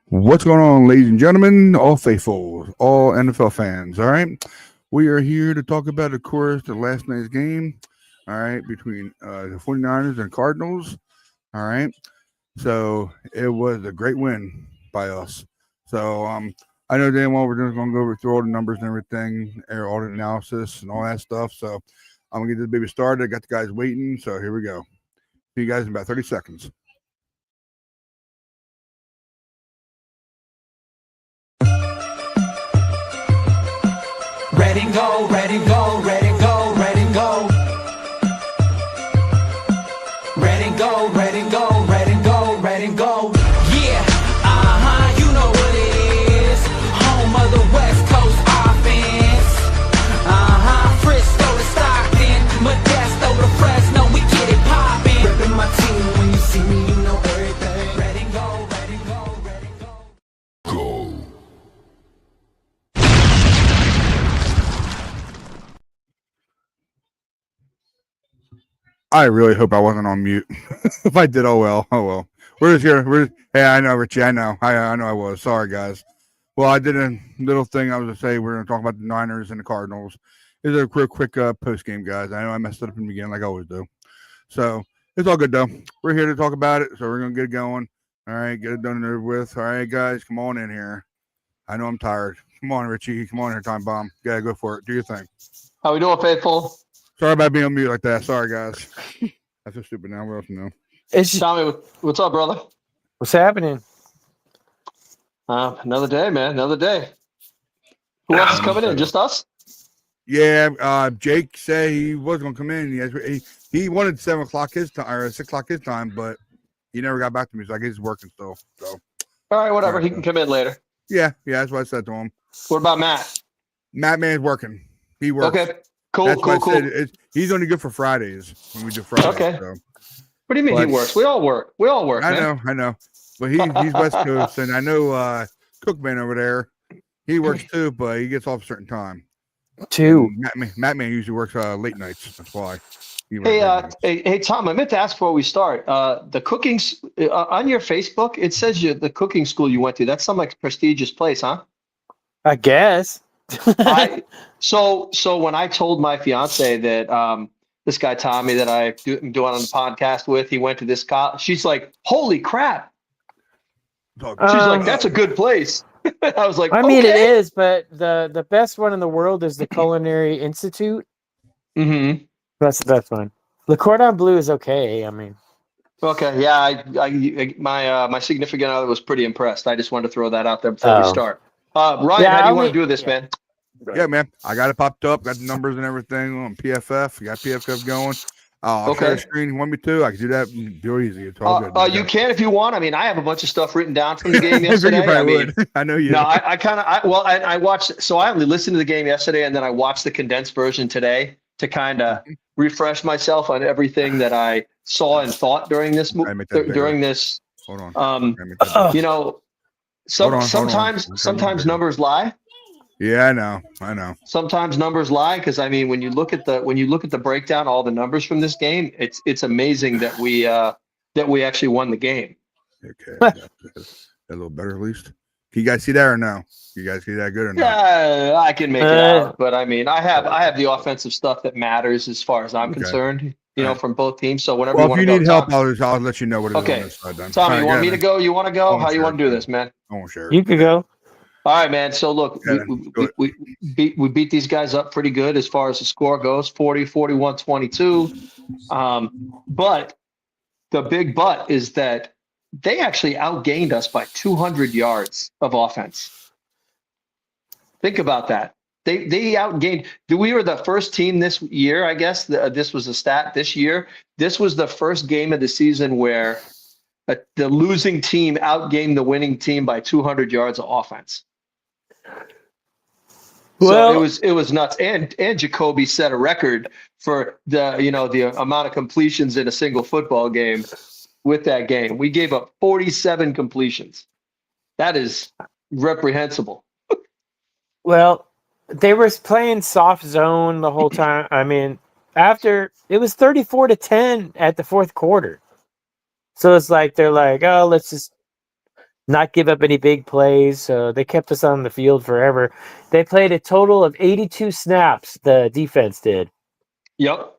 What's going on, ladies and gentlemen, all faithful, all NFL fans? All right, we are here to talk about, of course, the last night's game. All right, between the 49ers and Cardinals. All right, so it was a great win by us. So I know damn well we're just going to go through all the numbers and everything, all the analysis and all that stuff. So I'm gonna get this baby started. I got the guys waiting. So here we go. See you guys in about 30 seconds. Ready, go, ready, go, ready, go, ready, go. Ready, go, ready, go, ready, go, ready, go. Yeah, you know what it is. Home of the West Coast offense. Frisco to Stockton, Modesto to Fresno, we get it poppin'. Reppin' my team, when you see me, you know everything. Ready, go, ready, go, ready, go. Go. I really hope I wasn't on mute. If I did, oh well. We're just here. Hey, I know, Richie. I know. I know I was. Sorry, guys. Well, I did a little thing. I was going to say we're going to talk about the Niners and the Cardinals. It's a quick post game, guys. I know I messed it up in the beginning, like I always do. So it's all good though. We're here to talk about it, so we're going to get it going. All right, get it done and over with. All right, guys, come on in here. I know I'm tired. Come on, Richie. Come on here, Time Bomb. Yeah, go for it. Do your thing. How we doing, faithful? Sorry about being on mute like that. Sorry, guys. That's so stupid now. What else you know? Tommy, what's up, brother? What's happening? Another day, man. Another day. Who else is coming in? Just us? Yeah, Jake said he was going to come in. He wanted 7 o'clock his time or 6 o'clock his time, but he never got back to me. So I guess he's working still. So all right, whatever. He can come in later. Yeah, that's what I said to him. What about Matt? Matt man's working. He works. Okay, cool. He's only good for Fridays when we do Fridays. Okay. So. What do you mean he works? We all work. I know. But he's West Coast, and I know Cookman over there. He works too, but he gets off a certain time. Matt Man usually works late nights. That's why. Hey, Tom. I meant to ask before we start. The cooking on your Facebook, it says the cooking school you went to. That's some like prestigious place, huh? I guess. So when I told my fiance that this guy Tommy that I'm doing on the podcast with, he went to this college. She's like, "Holy crap!" She's like, "That's a good place." I was like, I mean, it is, but the best one in the world is the Culinary Institute. Mm-hmm. That's the best one. Le Cordon Bleu is okay. I mean, okay, yeah. My significant other was pretty impressed. I just wanted to throw that out there before we start. Ryan, how do you want to do this, man? Yeah, man. I got it popped up. Got the numbers and everything on PFF. You got PFF going. I'll share the screen. You want me to? I can do that. Do it easy. It's all good. You can if you want. I mean, I have a bunch of stuff written down from the game yesterday. I know you. No, I watched. So I only listened to the game yesterday, and then I watched the condensed version today to kind of refresh myself on everything that I saw and thought during this. Hold on. Sometimes numbers lie. Yeah, I know. Sometimes numbers lie because I mean, when you look at the breakdown, all the numbers from this game, it's amazing that we actually won the game. Okay, a little better at least. Can you guys see that or no? You guys see that good or not? Yeah, I can make it out, but I mean, I have the offensive stuff that matters as far as I'm concerned. From both teams. So whenever if you need help, I'll let you know what it is on this side. Then. Tommy, you want me to go? You want to go? How you want to do this, man? I won't share. You could go. All right, man. So look, we beat these guys up pretty good as far as the score goes, 40, 41, 22. But the big but is that they actually outgained us by 200 yards of offense. Think about that. They outgained. We were the first team this year, I guess. This was a stat this year. This was the first game of the season where the losing team outgained the winning team by 200 yards of offense. So it was nuts, and Jacoby set a record for the amount of completions in a single football game. With that game, we gave up 47 completions. That is reprehensible. Well, they were playing soft zone the whole time. I mean, after it was 34-10 at the fourth quarter. So it's like they're like, oh, let's just not give up any big plays. So they kept us on the field forever. They played a total of 82 snaps. The defense did. Yep.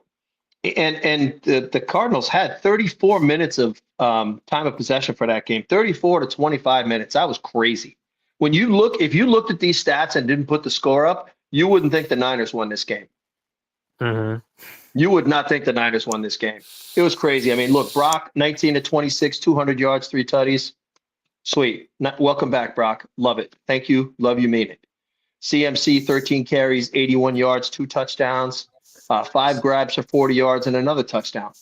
And the Cardinals had 34 minutes of time of possession for that game, 34 to 25 minutes. That was crazy. If you looked at these stats and didn't put the score up, you wouldn't think the Niners won this game. Mm-hmm. You would not think the Niners won this game. It was crazy. I mean, look, Brock, 19 to 26, 200 yards, 3 tutties. Sweet. Welcome back, Brock. Love it. Thank you. Love you, mean it. CMC, 13 carries, 81 yards, 2 touchdowns, 5 grabs for 40 yards, and another touchdown.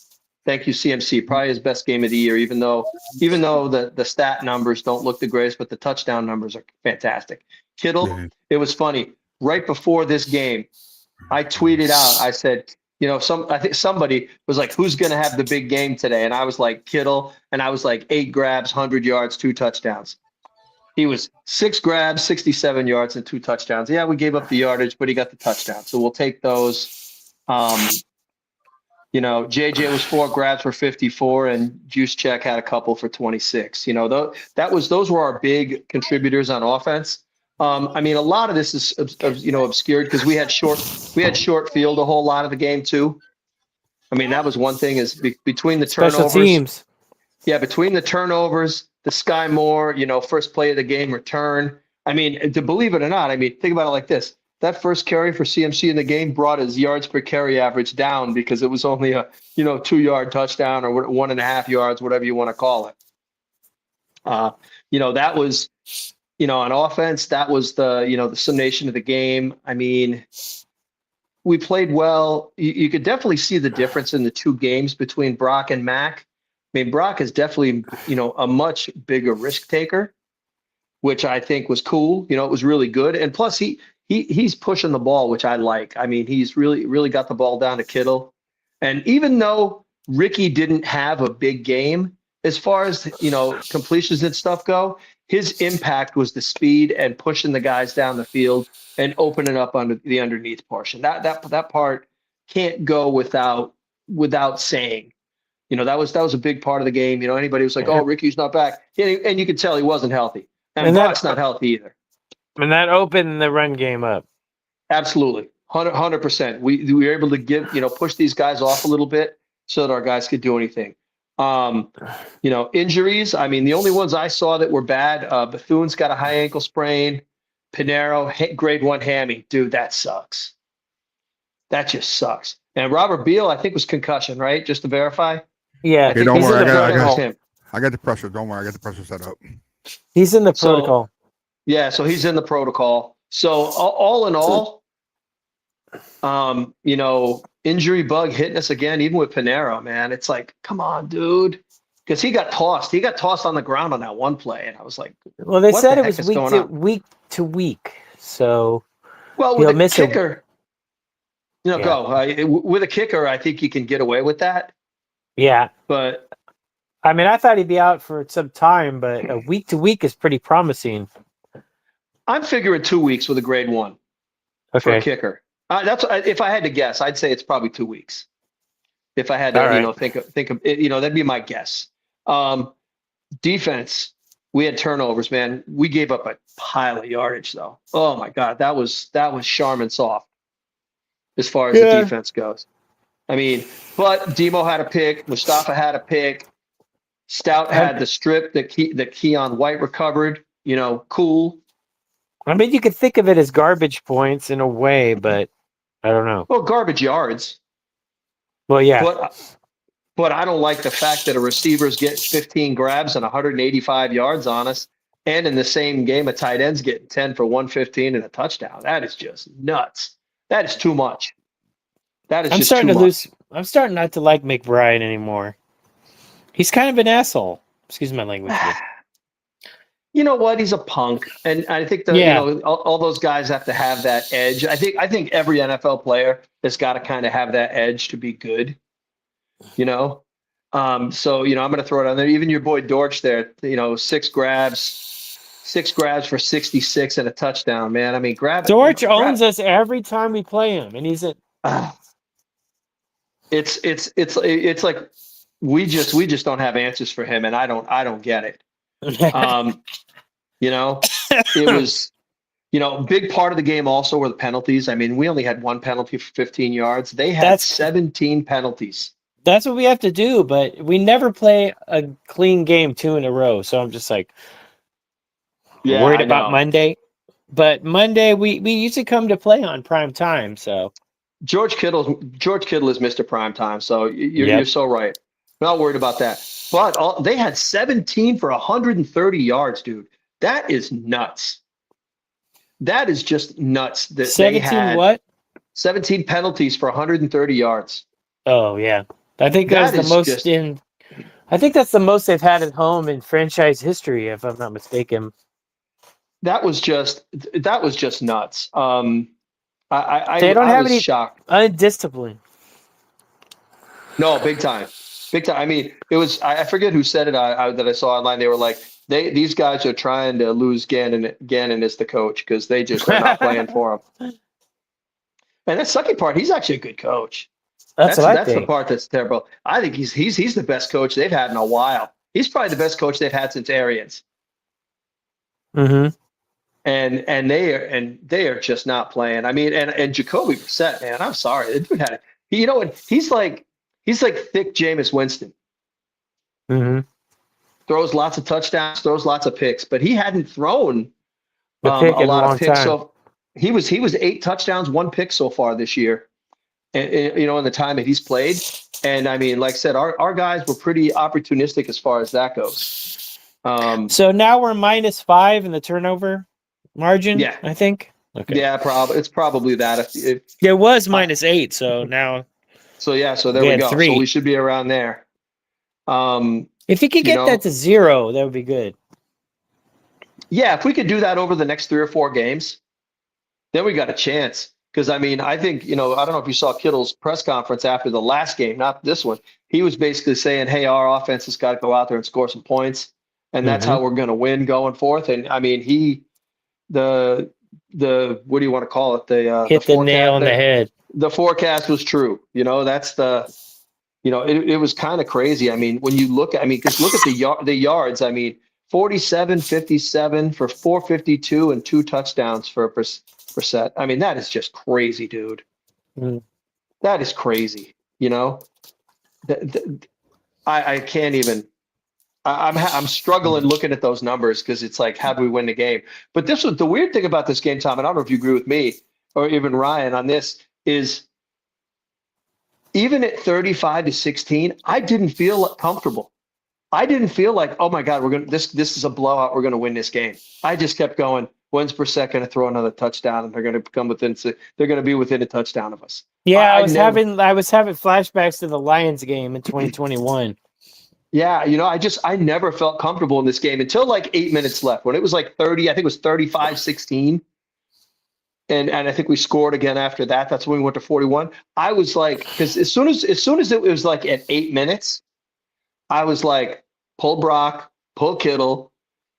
Thank you, CMC. Probably his best game of the year, even though the stat numbers don't look the greatest, but the touchdown numbers are fantastic. Kittle, It was funny. Right before this game, I tweeted out, I said, I think somebody was like, who's going to have the big game today? And I was like, Kittle. And I was like, 8 grabs, 100 yards, 2 touchdowns. He was 6 grabs, 67 yards, and 2 touchdowns. Yeah, we gave up the yardage, but he got the touchdown. So we'll take those. JJ was 4 grabs for 54, and Juszczyk had a couple for 26. Those were our big contributors on offense. I mean, a lot of this is obscured because we had short field a whole lot of the game too. I mean, that was one thing is between the turnovers. Special teams. Yeah, between the turnovers, the Sky Moore, first play of the game return. I mean, to believe it or not, I mean, think about it like this. That first carry for CMC in the game brought his yards per carry average down because it was only a 2-yard touchdown or 1.5 yards, whatever you want to call it. That was, on offense, that was the summation of the game. I mean, we played well. You could definitely see the difference in the 2 games between Brock and Mac. I mean, Brock is definitely, a much bigger risk taker, which I think was cool. It was really good. And plus he's pushing the ball, which I like. I mean, he's really, really got the ball down to Kittle. And even though Ricky didn't have a big game, as far as, completions and stuff go, his impact was the speed and pushing the guys down the field and opening up under the underneath portion. That part can't go without saying. That was a big part of the game. Anybody was like, oh, Ricky's not back. And you could tell he wasn't healthy. And Brock's not healthy either. And that opened the run game up. Absolutely. 100%. We were able to push these guys off a little bit so that our guys could do anything. Injuries. I mean, the only ones I saw that were bad, Bethune's got a high ankle sprain. Pinero, grade 1 hammy. Dude, that sucks. That just sucks. And Robert Beal, I think, was concussion, right? Just to verify. Yeah. Okay, don't worry. I got the pressure. Don't worry. I got the pressure set up. He's in the protocol. Yeah, so he's in the protocol. So all in all, injury bug hitting us again, even with Pinero, man. It's like, come on, dude. Because he got tossed. He got tossed on the ground on that one play. And I was like, well, they said it was week to week. So, well, with a kicker, with a kicker, I think you can get away with that. Yeah. But I mean, I thought he'd be out for some time, but a week to week is pretty promising. I'm figuring 2 weeks with a grade 1 for a kicker. That's if I had to guess, I'd say it's probably 2 weeks. If I had to, think of it, that'd be my guess. Defense, we had turnovers, man. We gave up a pile of yardage, though. Oh my God, that was Charmin soft as far as the defense goes. I mean, but Demo had a pick, Mustafa had a pick, Stout had the strip that Keon White recovered. Cool. I mean, you could think of it as garbage points in a way, but I don't know. Well, garbage yards. Well, yeah. But I don't like the fact that a receiver's getting 15 grabs and 185 yards on us, and in the same game, a tight end's getting 10 for 115 and a touchdown. That is just nuts. That is too much. That is just too much. I'm starting not to like McBride anymore. He's kind of an asshole. Excuse my language. You know what? He's a punk, and I think all those guys have to have that edge. I think every NFL player has got to kind of have that edge to be good. So I'm going to throw it on there. Even your boy Dortch there, 6 grabs for 66 and a touchdown. Man, I mean, Dortch owns us every time we play him, and he's at. It's like we just don't have answers for him, and I don't get it. You know, it was, big part of the game also were the penalties. I mean, we only had one penalty for 15 yards. They had 17 penalties. That's what we have to do, but we never play a clean game 2 in a row. So I'm just like worried about Monday. But Monday we usually come to play on prime time. So George Kittle is Mr. Prime Time. So you're so right. Not worried about that. But they had 17 for 130 yards, dude. That is nuts. That is just nuts. That 17 they had what? 17 penalties for 130 yards. Oh yeah, I think that's the most I think that's the most they've had at home in franchise history, if I'm not mistaken. That was just nuts. They don't I have was any shocked. undisciplined. No, big time. Big time. I mean, it was, I forget who said it that I saw online. They were like, these guys are trying to lose Gannon as the coach because they just are not playing for him. And the second part, he's actually a good coach. That's the part that's terrible. I think he's the best coach they've had in a while. He's probably the best coach they've had since Arians. Mm-hmm. And they are just not playing. I mean, and Jacoby Brissett, man, I'm sorry. The dude had it. He's like thick Jameis Winston. Mm-hmm. Throws lots of touchdowns, throws lots of picks, but he hadn't thrown a lot of picks. Time. So he was 8 touchdowns, 1 pick so far this year. And in the time that he's played. And I mean, like I said, our guys were pretty opportunistic as far as that goes. So now we're -5 in the turnover margin. Yeah, I think. Okay. Yeah, it's probably that. If it was -8, so now. So there we go. 3. So we should be around there. If you could get that to 0, that would be good. Yeah, if we could do that over the next 3 or 4 games, then we got a chance. Because, I mean, I think, I don't know if you saw Kittle's press conference after the last game, not this one. He was basically saying, hey, our offense has got to go out there and score some points. And that's how we're going to win going forth. And, I mean, the what do you want to call it? Hit the nail on the head. The forecast was true. That's it was kind of crazy. I mean, when you look at the yards, I mean, 47, 57 for 452 and 2 touchdowns for Brissett. I mean, that is just crazy, dude. That is crazy. I can't even. I'm struggling looking at those numbers because it's like, how do we win the game? But this was the weird thing about this game, Tom. And I don't know if you agree with me or even Ryan on this. Is even at 35-16, I didn't feel comfortable. I didn't feel like, oh my God, this is a blowout. We're going to win this game. I just kept going. When's Brissett going to throw another touchdown, and they're going to be within a touchdown of us? Yeah, I was having flashbacks to the Lions game in 2021. Yeah, I never felt comfortable in this game until like 8 minutes left when it was like 30. I think it was 35-16. And I think we scored again after that. That's when we went to 41. I was like, because as soon as it was like at 8 minutes, I was like, pull Brock, pull Kittle,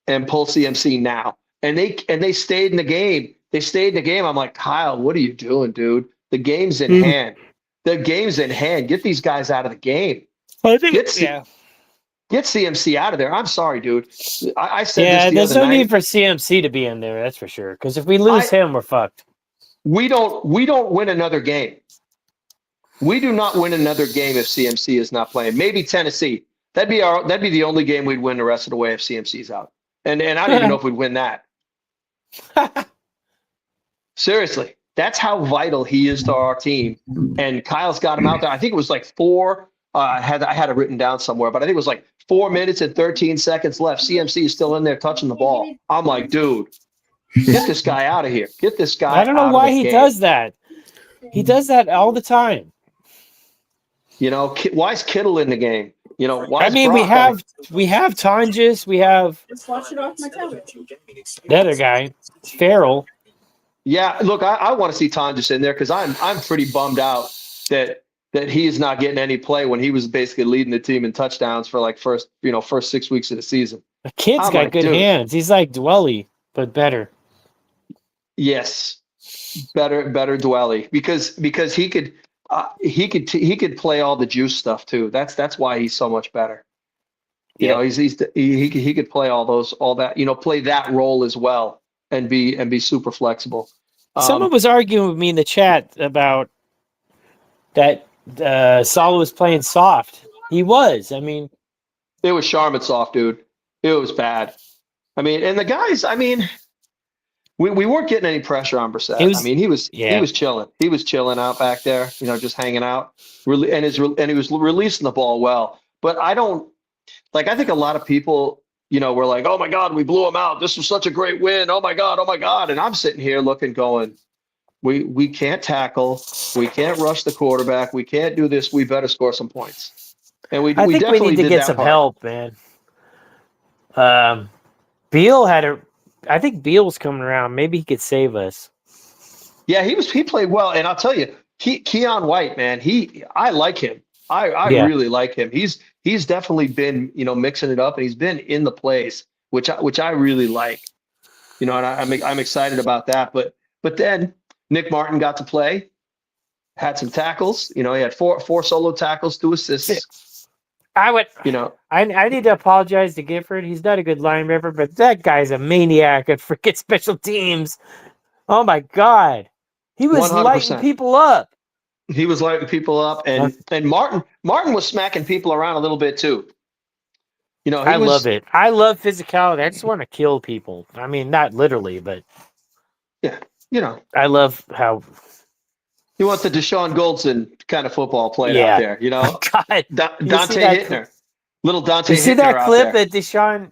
and pull CMC now. And they stayed in the game. I'm like, Kyle, what are you doing, dude? The game's in hand. The game's in hand. Get these guys out of the game. I think, Get CMC out of there. I'm sorry, dude. I said this there's no need for CMC to be in there. That's for sure. Because if we lose him, we're fucked. We don't win another game. We do not win another game if CMC is not playing. Maybe Tennessee. That'd be the only game we'd win the rest of the way if CMC's out. And I don't even know if we'd win that. Seriously, that's how vital he is to our team. And Kyle's got him out there. I think it was like 4. I had it written down somewhere, but I think it was like 4 minutes and 13 seconds left. CMC is still in there touching the ball. I'm like, dude, get this guy out of here. Get this guy. I don't know why he does that. He does that all the time. Why is Kittle in the game? Why? I mean, we have Tonjes, we have the other guy, Farrell. Yeah, look, I want to see Tonjes in there because I'm pretty bummed out that he is not getting any play when he was basically leading the team in touchdowns for like first 6 weeks of the season. The kid's got good hands. He's like Dwelly, but better. Yes, better Dwelly because he could. he could play all the juice stuff too. That's why he's so much better. You know, he could play all that, you know, play that role as well and be super flexible. Someone was arguing with me in the chat about that Salah was playing soft. He was. I mean, it was Charmin soft, dude. It was bad. I mean, and the guys, I mean, we weren't getting any pressure on Brissett. I mean, he was chilling. He was chilling out back there, you know, just hanging out. And he was releasing the ball well. But I think a lot of people, you know, were like, oh my God, we blew him out. This was such a great win. Oh my God. And I'm sitting here going, we can't tackle. We can't rush the quarterback. We can't do this. We better score some points. And I think definitely we need to get some help, man. Beal I think Beal's coming around. Maybe he could save us. Yeah, he played well. And I'll tell you, Keon White, man, I like him. I really like him. He's definitely been, you know, mixing it up, and he's been in the plays, which I really like, you know, and I'm excited about that. But then Nick Martin got to play, had some tackles. You know, he had four solo tackles, 2 assists. I need to apologize to Gifford. He's not a good linebacker, but that guy's a maniac at freaking special teams. Oh my God, he was 100%. Lighting people up. He was lighting people up, and Martin was smacking people around a little bit too. You know, I love it. I love physicality. I just want to kill people. I mean, not literally, but yeah, you know, I love how you want the Deshaun Goldson kind of football played out there. You know, God, Dante Hittner, little Dante. You see that clip that Deshaun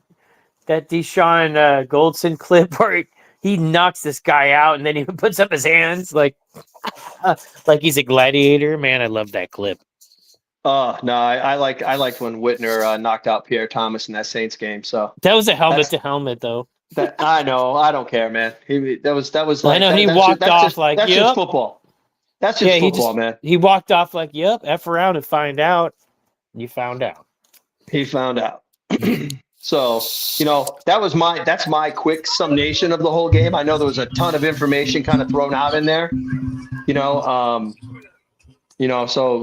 Goldson clip where he knocks this guy out and then he puts up his hands like he's a gladiator. Man, I love that clip. Oh no, I liked when Whitner knocked out Pierre Thomas in that Saints game. So that was a helmet to helmet though. I know. I don't care, man. That was like, I know he walked off like that's just football. That's just football, man. He walked off like, yep, F around and find out. You found out. He found out. So, you know, that's my quick summation of the whole game. I know there was a ton of information kind of thrown out in there. So,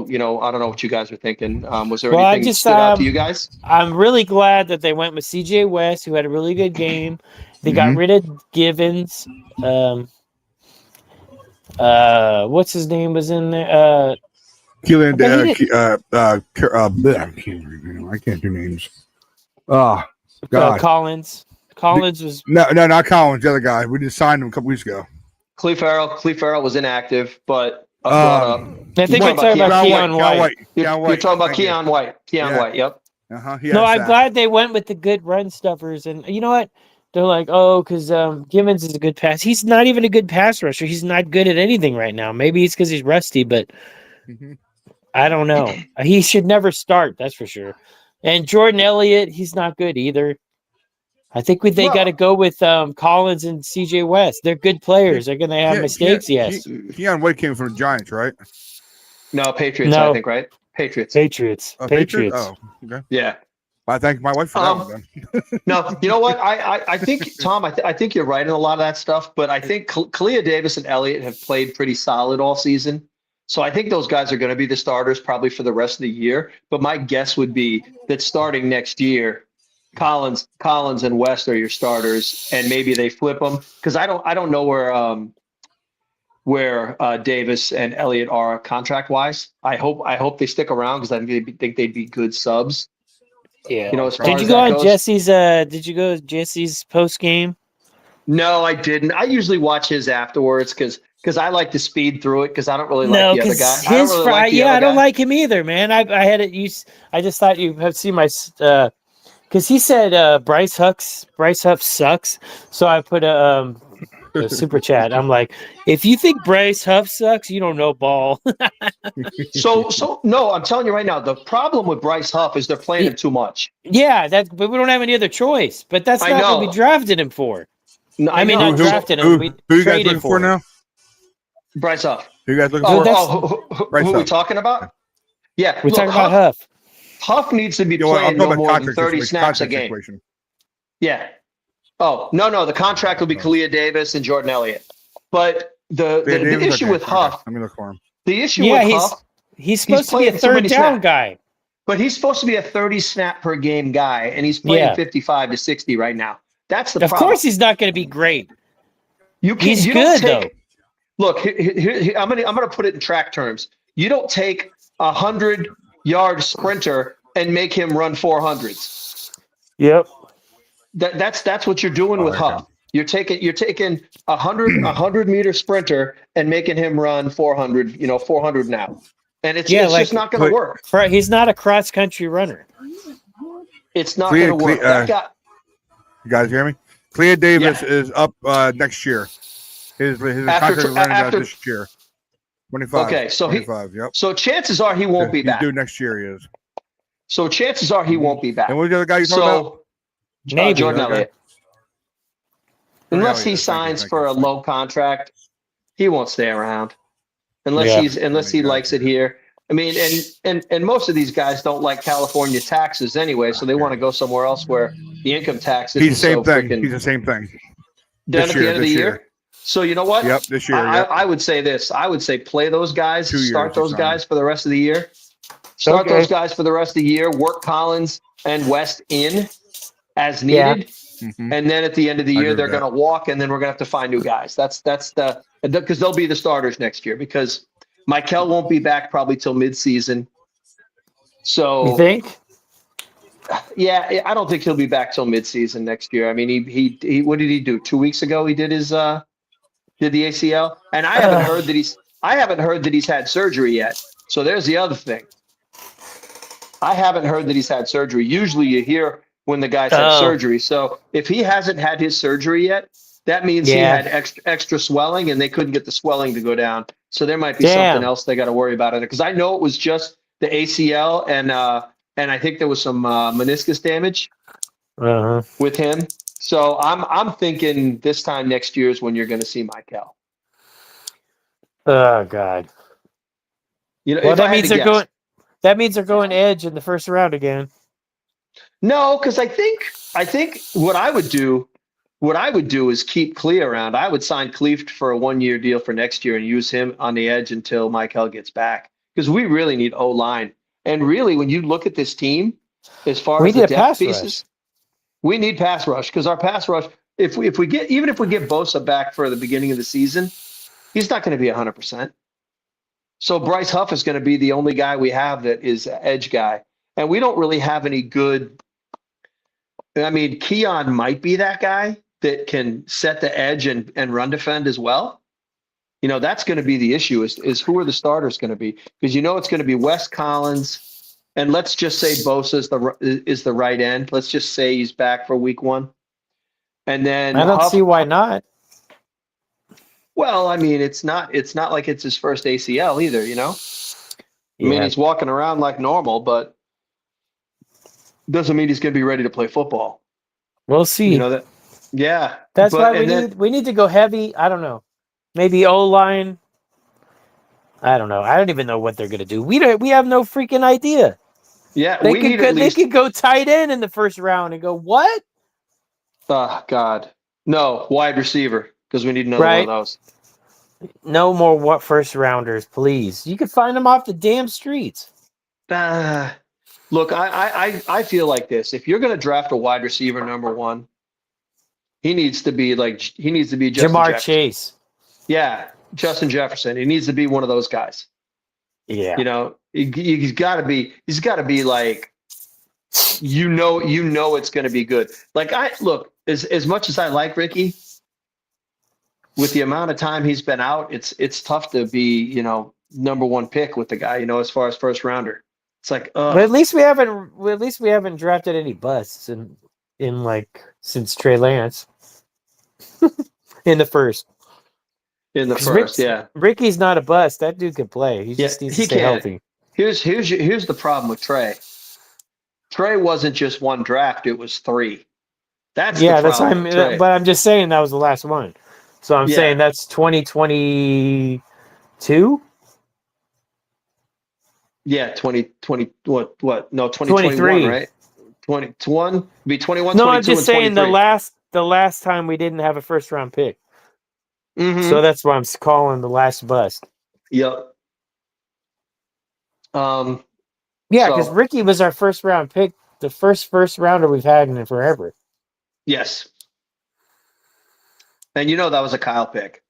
you know, I don't know what you guys were thinking. Was there anything that stood out to you guys? I'm really glad that they went with CJ West, who had a really good game. They got rid of Givens. What's his name was in there? Keelan, I can't do names. Oh, God. Collins. Collins was no, not Collins. The other guy. We just signed him a couple weeks ago. Clee Farrell was inactive, but I think we're talking about Keon White. You're talking about Keon White. White. Yep. No, I'm glad they went with the good run stuffers, and you know what? They're like, oh, because Gibbons is a good pass. He's not even a good pass rusher. He's not good at anything right now. Maybe it's because he's rusty, but I don't know. He should never start. That's for sure. And Jordan Elliott, he's not good either. I think they got to go with Collins and CJ West. They're good players. They're going to have mistakes, yes. Keon White came from the Giants, right? No, Patriots, I think, right? Patriots. Patriots. Oh, okay. Yeah. I thank my wife for that one, then. No, you know what? I think, Tom, I think you're right in a lot of that stuff, but I think Kalia Davis and Elliott have played pretty solid all season. So I think those guys are going to be the starters probably for the rest of the year. But my guess would be that starting next year, Collins and West are your starters, and maybe they flip them because I don't know where Davis and Elliott are contract wise. I hope they stick around because I think they'd be good subs. Yeah. You know, did you go on Jesse's? Did you go to Jesse's post game? No, I didn't. I usually watch his afterwards because I like to speed through it because I don't really like the other guy. I don't like him either, man. I had it. I just thought you have seen my because he said Bryce Huff sucks. So I put a super chat. I'm like, if you think Bryce Huff sucks, you don't know ball. So no, I'm telling you right now, the problem with Bryce Huff is they're playing him too much. Yeah, but we don't have any other choice. But that's not what we drafted him for. No, not drafted him. Who you guys looking for now? Bryce Huff. Who you guys looking for? Who are we talking about? Yeah, we're talking about Huff. Huff needs to be playing no more than 30 snaps a game. Situation. Yeah. Oh, no. The contract will be Kalia Davis and Jordan Elliott. But the issue with Huff. Let me look for him. The issue with Huff He's supposed to be a third down guy. But he's supposed to be a 30 snap per game guy, and he's playing 55 to 60 right now. That's the problem. Of course, he's not going to be great. He's good though. Look, I'm gonna put it in track terms. You don't take 100-yard sprinter and make him run 400s. Yep. That's what you're doing with Huff. You're taking 100-meter sprinter and making him run 400. 400 now, and it's just not going to work. He's not a cross country runner. It's not going to work. You guys hear me? Clea Davis is up next year. His contract is running out this year. 25. Okay, so 25, yep. So chances are he won't be back. Due next year, he is. So chances are he won't be back. And what's the other guy you talking about? Jordan Elliott. Unless he signs for a low contract, he won't stay around. Unless he likes it here. I mean, and most of these guys don't like California taxes anyway, so they want to go somewhere else where the income tax is He's the same thing. He's the same thing. Done at the end of the year. So you know what? Yep, this year. I would say this. I would say play those guys, start those guys for the rest of the year. Start those guys for the rest of the year. Work Collins and West in as needed. Mm-hmm. And then at the end of the year, they're going to walk, and then we're going to have to find new guys. That's because they'll be the starters next year because Michael won't be back probably till midseason. So you think? Yeah, I don't think he'll be back till midseason next year. I mean, he what did he do? 2 weeks ago, he did the ACL, and I haven't heard that he's had surgery yet. So there's the other thing. I haven't heard that he's had surgery. Usually, you hear when the guy's had surgery. So if he hasn't had his surgery yet, that means he had extra swelling, and they couldn't get the swelling to go down. So there might be something else they got to worry about it. Because I know it was just the ACL, and I think there was some meniscus damage with him. So I'm thinking this time next year is when you're going to see Michael. Oh God! Well, that means they're going. That means they're going edge in the first round again. No, because I think what I would do is keep Clea around. I would sign Clea for a 1-year deal for next year and use him on the edge until Michael gets back. Because we really need O-line. And really, when you look at this team, as far as the depth pieces, we need pass rush. Because our pass rush, if we get Bosa back for the beginning of the season, he's not going to be 100%. So Bryce Huff is going to be the only guy we have that is an edge guy. And we don't really have any good. I mean, Keon might be that guy that can set the edge and run defend as well. That's going to be the issue is who are the starters going to be? Because it's going to be Wes Collins, and let's just say Bosa is the right end. Let's just say he's back for week 1. And then I don't see why not. Well, I mean, it's not like it's his first ACL either, I mean, he's walking around like normal, but doesn't mean he's going to be ready to play football. We'll see. That's why we need to go heavy. I don't know. Maybe O-line. I don't know. I don't even know what they're going to do. We have no freaking idea. Yeah, they could go tight end in the first round and go, what? Oh, God. No, wide receiver, because we need another one of those. No more first rounders, please. You could find them off the damn streets. Look, I feel like this. If you're going to draft a wide receiver number 1, he needs to be Justin Jamar Jefferson. Chase. Yeah, Justin Jefferson. He needs to be one of those guys. Yeah. He's got to be like, it's going to be good. Like as much as I like Ricky, with the amount of time he's been out, it's tough to be, number 1 pick with the guy, as far as first rounder. It's like, but at least we haven't drafted any busts since Trey Lance in the first. Ricky's not a bust. That dude can play. He just needs to stay healthy. Here's the problem with Trey. Trey wasn't just 1 draft; it was 3. That's but I'm just saying that was the last one. So I'm saying that's 2022. Yeah, 2020. What? No, 2021, right? 21 be 21. No, 22, I'm just saying 23. the last time we didn't have a first round pick. Mm-hmm. So that's why I'm calling the last bust. Yep. Yeah, because Ricky was our first round pick, the first rounder we've had in forever. Yes. And that was a Kyle pick.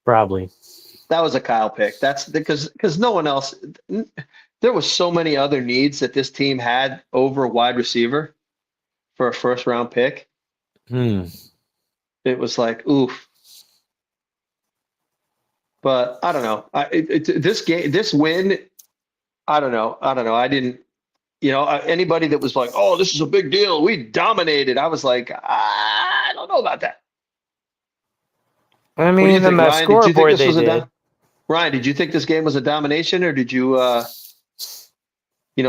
Probably. That was a Kyle pick. That's because no one else. There was so many other needs that this team had over a wide receiver for a first round pick. It was like, oof. But I don't know. This win, I don't know. I didn't. Anybody that was like, "Oh, this is a big deal. We dominated." I was like, I don't know about that. I mean, the scoreboard they did. Ryan, did you think this game was a domination, or did you,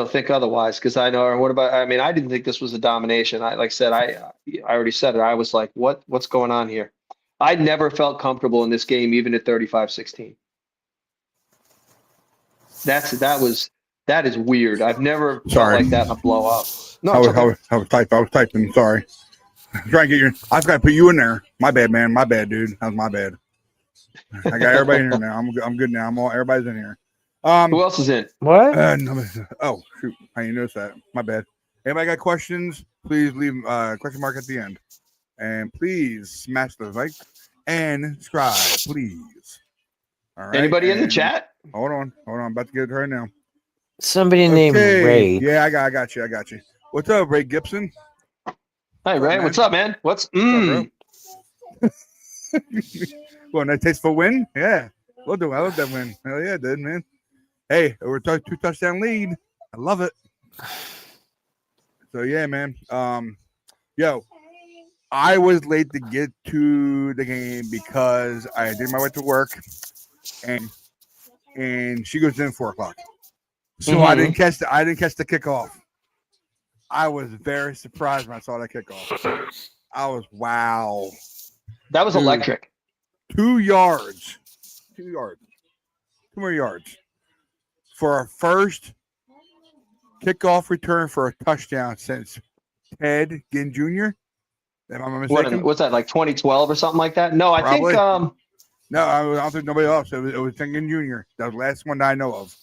think otherwise? Because I know. Or what about? I mean, I didn't think this was a domination. I already said it. I was like, what's going on here? I never felt comfortable in this game, even at 35-16. That is weird. I've never felt like that in a blowout. No, I was typing. Sorry. I'm trying to get I've got to put you in there. My bad, man. My bad, dude. That was my bad. I got everybody in here now. I'm good now. Everybody's in here. Who else is in? What? Oh shoot! I didn't notice that. My bad. Anybody got questions? Please leave question mark at the end, and please smash the like and subscribe, please. All right. Anybody in the chat? Hold on. I'm about to get it right now. Somebody named Ray. Yeah, I got you. What's up, Ray Gibson? Hey, Ray. What's up, man? What's up, bro? Well, nice tasteful win. Yeah, we'll do. I love that win. Hell yeah, dude, man. Hey, we're 2-touchdown lead. I love it. So yeah, man. Yo, I was late to get to the game because I did my way to work, and she goes in 4:00. So I didn't catch the kickoff. I was very surprised when I saw that kickoff. I was wow. That was electric. 2 yards. 2 yards. 2 more yards. For our first kickoff return for a touchdown since Ted Ginn Jr. Am I mistaken? What's that, like 2012 or something like that? No, I think no, I don't think nobody else. It was Ted Ginn Jr. That was the last one that I know of.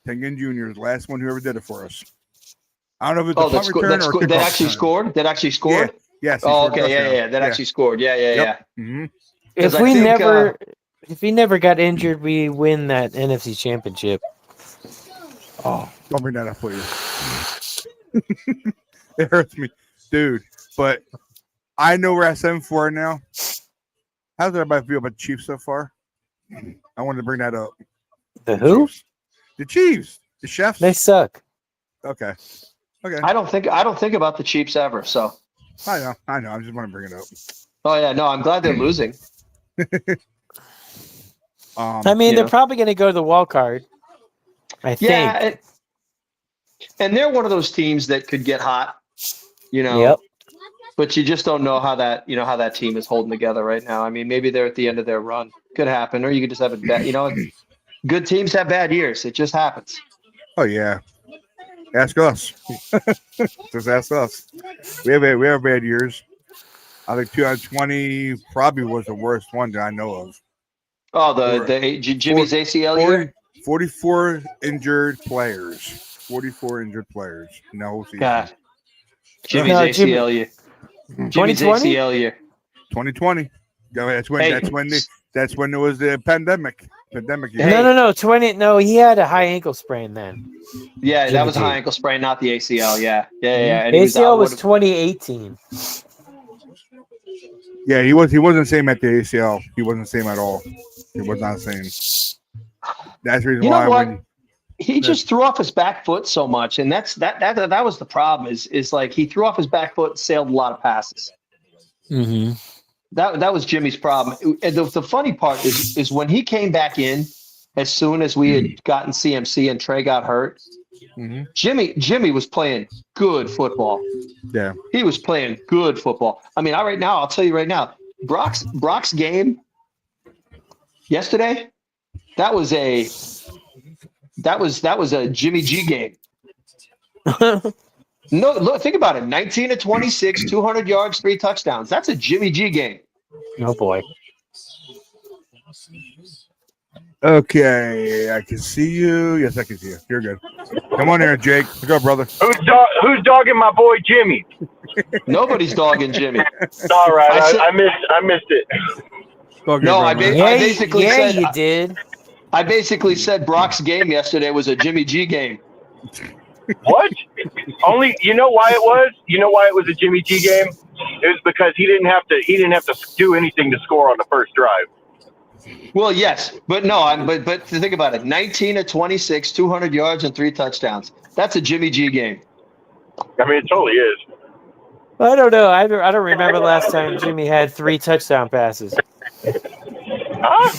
Ted Ginn Jr. is the last one who ever did it for us. I don't know if it's a punt return or that actually scored. That actually scored. Yeah. Yes. Oh, okay. Yeah. That actually scored. Yeah. Mm-hmm. If he never got injured, we win that NFC Championship. Oh, don't bring that up, please. It hurts me, dude. But I know we're at 7-4 now. How's everybody feel about the Chiefs so far? I wanted to bring that up. The who? Chiefs. The Chiefs. The Chefs. They suck. Okay. I don't think about the Chiefs ever. So I know. I just want to bring it up. Oh yeah, no, I'm glad they're losing. I mean, they're probably going to go to the wild card. I think. Yeah, and they're one of those teams that could get hot. Yep. But you just don't know how that team is holding together right now. I mean, maybe they're at the end of their run. Could happen, or you could just have a bad. Good teams have bad years. It just happens. Oh yeah. Ask us. Just ask us. We have bad years. I think 2020 probably was the worst one that I know of. Oh, Jimmy's ACL year? 44 injured players. 44 injured players in the whole season. God. Jimmy's ACL year. Jimmy's ACL year. 2020. That's when there was the pandemic. Year. No. 20. No, he had a high ankle sprain then. Yeah, that was a high ankle sprain, not the ACL. Yeah. And ACL was 2018. Yeah, he wasn't the same at the ACL. He wasn't the same at all. He was not the same. That's the reason you why. Know what? He just threw off his back foot so much, and that was the problem. Is like he threw off his back foot and sailed a lot of passes. Mm-hmm. That was Jimmy's problem. And the funny part is when he came back in, as soon as we had gotten CMC and Trey got hurt, Jimmy was playing good football. Yeah, he was playing good football. I mean, I'll tell you right now, Brock's game yesterday, that was a Jimmy G game. No, look, think about it. 19 of 26, 200 yards, 3 touchdowns. That's a Jimmy G game. Oh boy. Okay, I can see you. Yes, I can see you. You're good. Come on there, Jake. Let's go, brother. Who's dogging my boy Jimmy? Nobody's dogging Jimmy. All right, I missed it. No, I basically said you did. I basically said Brock's game yesterday was a Jimmy G game. What? Only you know why it was? You know why it was a Jimmy G game? It was because he didn't have to do anything to score on the first drive. Well, yes, but no, but to think about it, 19 of 26, 200 yards and 3 touchdowns. That's a Jimmy G game. I mean, it totally is. I don't know. I don't remember last time Jimmy had 3 touchdown passes. Huh?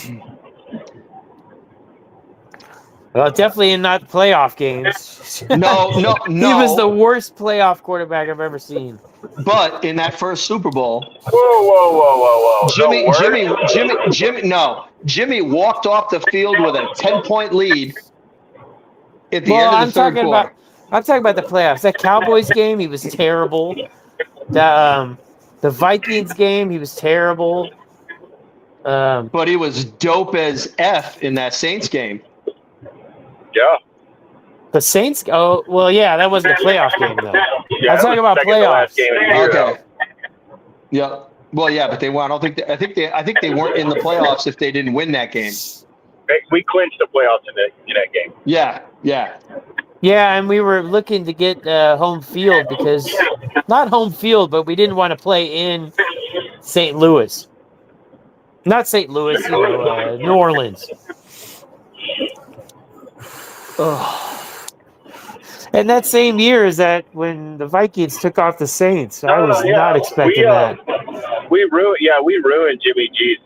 Well, definitely not playoff games. No. He was the worst playoff quarterback I've ever seen. But in that first Super Bowl, Whoa. Jimmy walked off the field with a 10-point lead at the end of the third quarter. I'm talking about the playoffs. That Cowboys game, he was terrible. The Vikings game, he was terrible. But he was dope as F in that Saints game. Yeah. The Saints? Oh, well, yeah, that wasn't a playoff game, though. Yeah, I'm talking about playoffs. Okay. Yeah. Well, yeah, but they won. I think they weren't in the playoffs if they didn't win that game. We clinched the playoffs in that game. Yeah. Yeah, and we were looking to get home field because not home field, but we didn't want to play in St. Louis. Not St. Louis, New Orleans. And that same year is that when the Vikings took off the Saints. I was not expecting that. We ruined Jimmy G's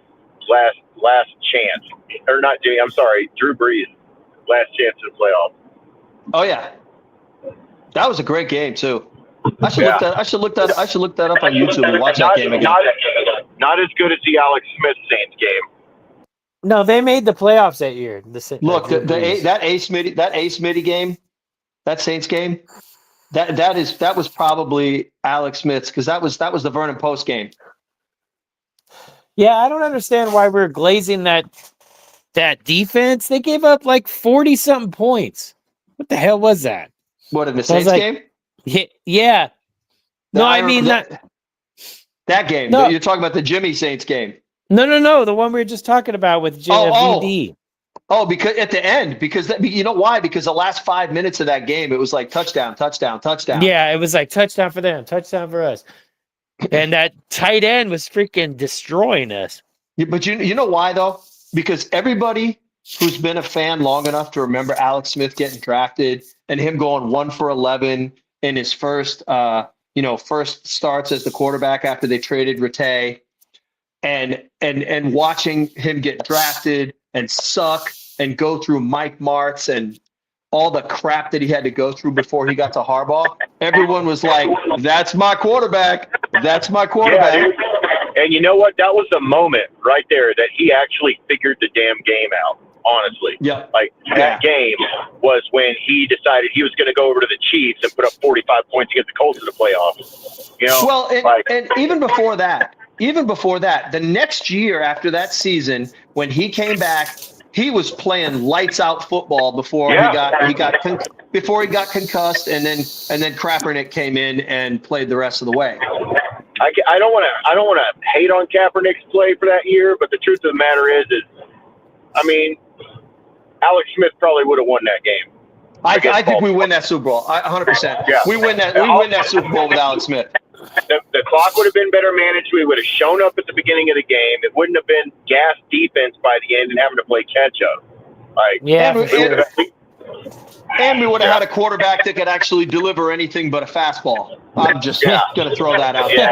last chance. Or not Jimmy, I'm sorry, Drew Brees' last chance in the playoffs. Oh yeah. That was a great game too. I should look that up on YouTube and watch that game again. Not as good as the Alex Smith Saints game. No, they made the playoffs that year. Look, that Ace Mitty game, that Saints game, that was probably Alex Smith's because that was the Vernon Post game. Yeah, I don't understand why we're glazing that defense. They gave up like 40-something points. What the hell was that? What, in the Saints game? Yeah. No, I mean that game. No. You're talking about the Jimmy Saints game. No, the one we were just talking about with VD. Oh, because at the end, you know why? Because the last 5 minutes of that game, it was like touchdown. Yeah, it was like touchdown for them, touchdown for us. And that tight end was freaking destroying us. Yeah, but you know why, though? Because everybody who's been a fan long enough to remember Alex Smith getting drafted and him going 1 for 11 in his first starts as the quarterback after they traded Rattay, and watching him get drafted and suck and go through Mike Martz and all the crap that he had to go through before he got to Harbaugh, everyone was like, that's my quarterback. That's my quarterback. Yeah, and you know what? That was the moment right there that he actually figured the damn game out, honestly. Yeah. That game was when he decided he was going to go over to the Chiefs and put up 45 points against the Colts in the playoffs. You know? Well, and even before that, the next year after that season, when he came back, he was playing lights out football before he got concussed, and then Kaepernick came in and played the rest of the way. I don't want to hate on Kaepernick's play for that year, but the truth of the matter is I mean, Alex Smith probably would have won that game. I think we win that Super Bowl. 100%. Yeah. We win that Super Bowl with Alex Smith. The clock would have been better managed. We would have shown up at the beginning of the game. It wouldn't have been gas defense by the end and having to play catch up. And we would have had a quarterback that could actually deliver anything but a fastball. I'm just going to throw that out there.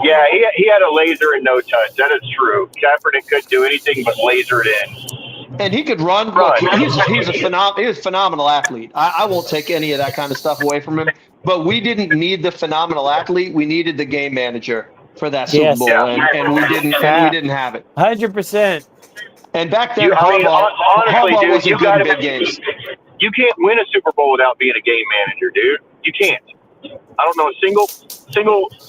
Yeah, he had a laser and no touch. That is true. Kaepernick couldn't do anything but laser it in. And he could run. Look, he's a phenomenal athlete. I won't take any of that kind of stuff away from him. But we didn't need the phenomenal athlete. We needed the game manager for that Super Bowl, and we didn't have it. 100%. And back then, Harbaugh wasn't good in big games. You can't win a Super Bowl without being a game manager, dude. You can't. I don't know a single.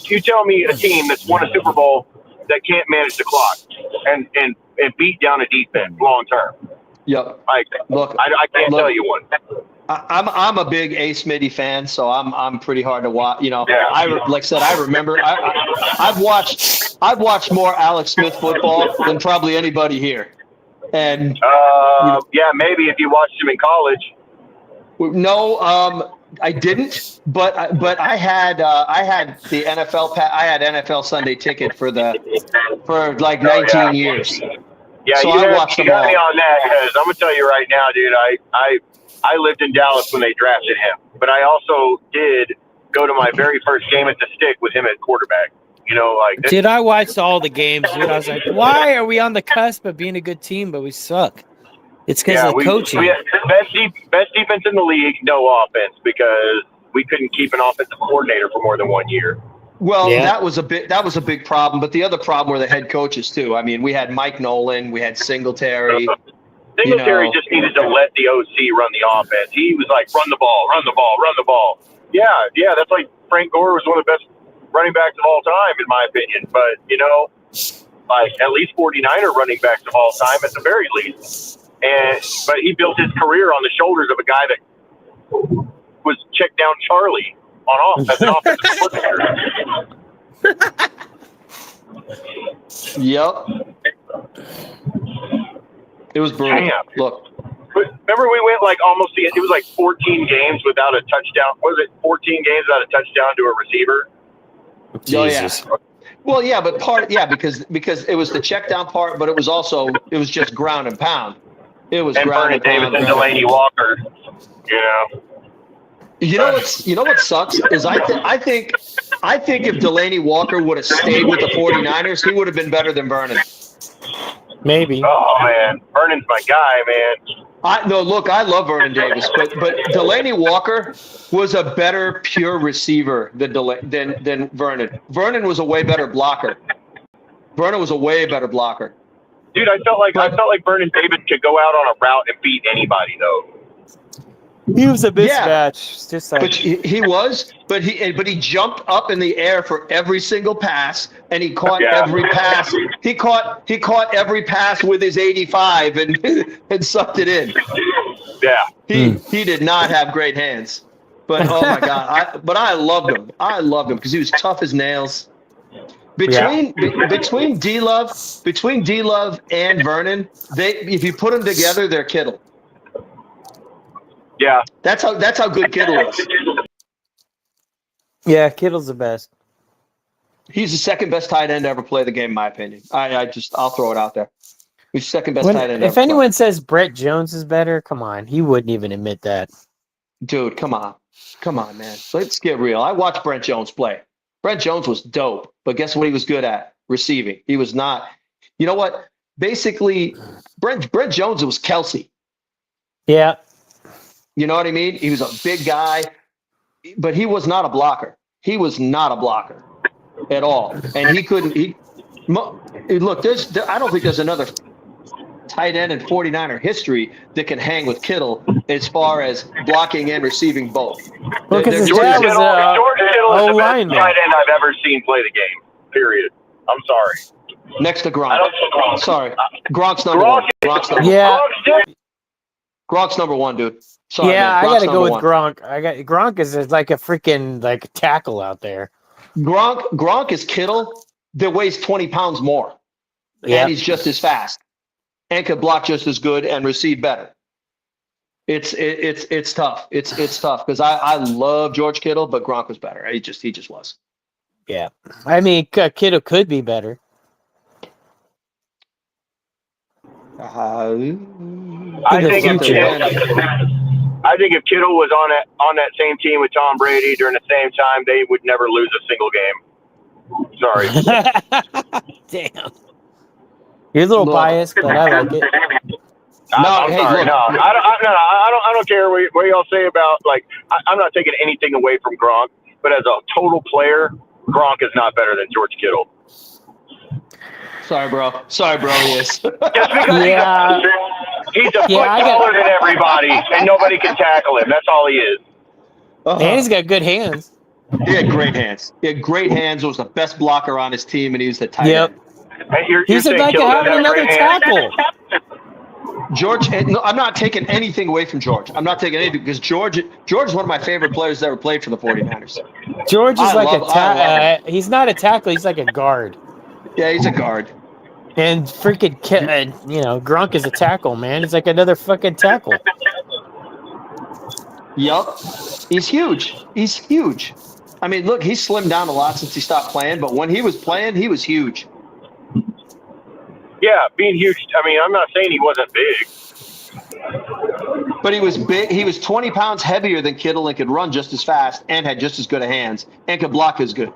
You tell me a team that's won a Super Bowl that can't manage the clock and beat down a defense long term. Yep. Look, I can't tell you one. I'm a big A. Smitty fan, so I'm pretty hard to watch. You know, like I said, I remember I've watched more Alex Smith football than probably anybody here. And yeah, maybe if you watched him in college. No, I didn't. But I had the NFL. I had NFL Sunday ticket for like 19 years. Yeah, so you I watched them got all. me on that because I'm gonna tell you right now, dude. I lived in Dallas when they drafted him, but I also did go to my very first game at the Stick with him at quarterback. You know, like dude, I watched all the games, dude. I was like, why are we on the cusp of being a good team, but we suck? It's because of coaching. We had best defense in the league, no offense, because we couldn't keep an offensive coordinator for more than 1 year. Well, that was a big problem. But the other problem were the head coaches too. I mean, we had Mike Nolan, we had Singletary. Singletary just needed to let the OC run the offense. He was like, run the ball, run the ball, run the ball. Yeah, that's like Frank Gore was one of the best running backs of all time, in my opinion. But, you know, like at least 49er running backs of all time at the very least. But he built his career on the shoulders of a guy that was check down Charlie on off as an offensive coordinator. Yep. It was brutal. Damn. Look. Remember we went like almost it was like 14 games without a touchdown. What was it? 14 games without a touchdown to a receiver? Jesus. Oh, yeah. Well, yeah, but because it was the check down part, but it was just ground and pound. It was ground and pound. And Delaney Walker. You know what sucks is I think if Delaney Walker would have stayed with the 49ers, he would have been better than Vernon. Maybe. Oh man, Vernon's my guy, man. I love Vernon Davis, but Delaney Walker was a better pure receiver than Vernon. Vernon was a way better blocker. Dude, I felt like Vernon Davis could go out on a route and beat anybody though. He was a mismatch. Just like, but he was, but he jumped up in the air for every single pass, and he caught every pass. He caught every pass with his 85 and sucked it in. Yeah. He did not have great hands. But oh my God, I loved him. I loved him because he was tough as nails. Between D-Love and Vernon, if you put them together, they're Kittle. Yeah, that's how good Kittle is. Yeah, Kittle's the best. He's the second best tight end to ever play the game, in my opinion. I'll throw it out there. He's the second best tight end. If anyone says Brett Jones is better, come on, he wouldn't even admit that. Dude, come on, man. Let's get real. I watched Brett Jones play. Brett Jones was dope, but guess what he was good at? Receiving. He was not. You know what? Basically, Brett Jones was Kelsey. Yeah. You know what I mean? He was a big guy, but he was not a blocker. He was not a blocker at all. And he couldn't. Look, I don't think there's another tight end in 49er history that can hang with Kittle as far as blocking and receiving both. Well, because George Kittle is the best tight end I've ever seen play the game, period. I'm sorry. Next to Gronk. Sorry. Gronk's number one. Gronk's number one, dude. Sorry, yeah, I got to go with one. Gronk. Gronk is like a freaking tackle out there. Gronk is Kittle that weighs 20 pounds more. Yeah. And he's just as fast and can block just as good and receive better. It's tough. It's tough because I love George Kittle, but Gronk was better. He just was. Yeah. I mean, Kittle could be better. I think if Kittle was on that same team with Tom Brady during the same time, they would never lose a single game. Sorry. Damn. You're a little biased, but I like it. I don't care what y'all say about I'm not taking anything away from Gronk, but as a total player, Gronk is not better than George Kittle. Sorry, bro. He is. Just because he's a foot taller than everybody, and nobody can tackle him. That's all he is. And he's got good hands. He had great hands. Was the best blocker on his team, and he was the tight end. And he's like having another tackle. George, no, I'm not taking anything away from George. I'm not taking anything because George is one of my favorite players that ever played for the 49ers. George is he's not a tackle. He's like a guard. Yeah, he's a guard. And freaking, Gronk is a tackle, man. He's like another fucking tackle. Yup. He's huge. He's huge. I mean, look, he's slimmed down a lot since he stopped playing, but when he was playing, he was huge. Yeah, being huge. I mean, I'm not saying he wasn't big. But he was big. He was 20 pounds heavier than Kittle and could run just as fast and had just as good of hands and could block as good.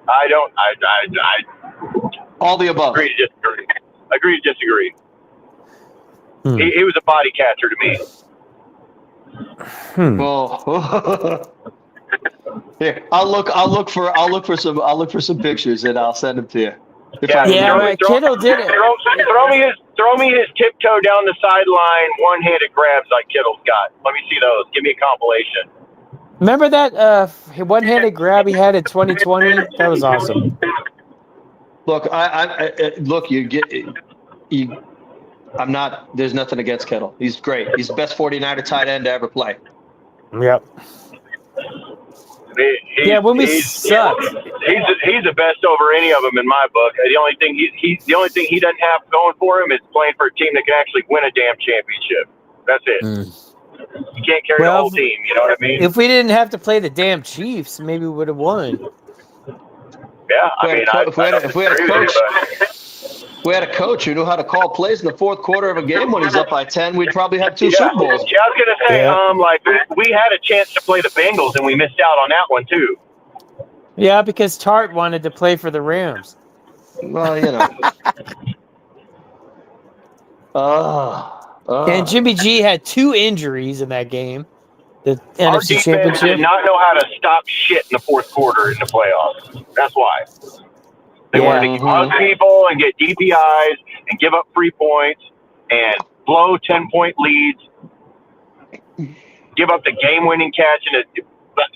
I all the above. Agree to disagree. He was a body catcher to me. Well, here, I'll look for some pictures and I'll send them to you. Kittle did it. Throw me his tiptoe down the sideline, one-handed grabs like Kittle's got. Let me see those. Give me a compilation. Remember that one-handed grab he had in 2020? That was awesome. Look, I'm not. There's nothing against Kittle. He's great. He's the best 49er tight end to ever play. Yep. When we sucked. He's the best over any of them in my book. The only thing he doesn't have going for him is playing for a team that can actually win a damn championship. That's it. You can't carry the whole team. You know what I mean? If we didn't have to play the damn Chiefs, maybe we would have won. Yeah, if we had a coach who knew how to call plays in the fourth quarter of a game when he's up by 10, we'd probably have 2 Super Bowls. Yeah, I was gonna say, we had a chance to play the Bengals and we missed out on that one too. Yeah, because Tart wanted to play for the Rams. Well, And Jimmy G had 2 injuries in that game. The Our NFC defense Championship. did not know how to stop shit in the fourth quarter in the playoffs. That's why. They wanted to hug people and get DPIs and give up 3 points and blow 10-point leads, give up the game-winning catch.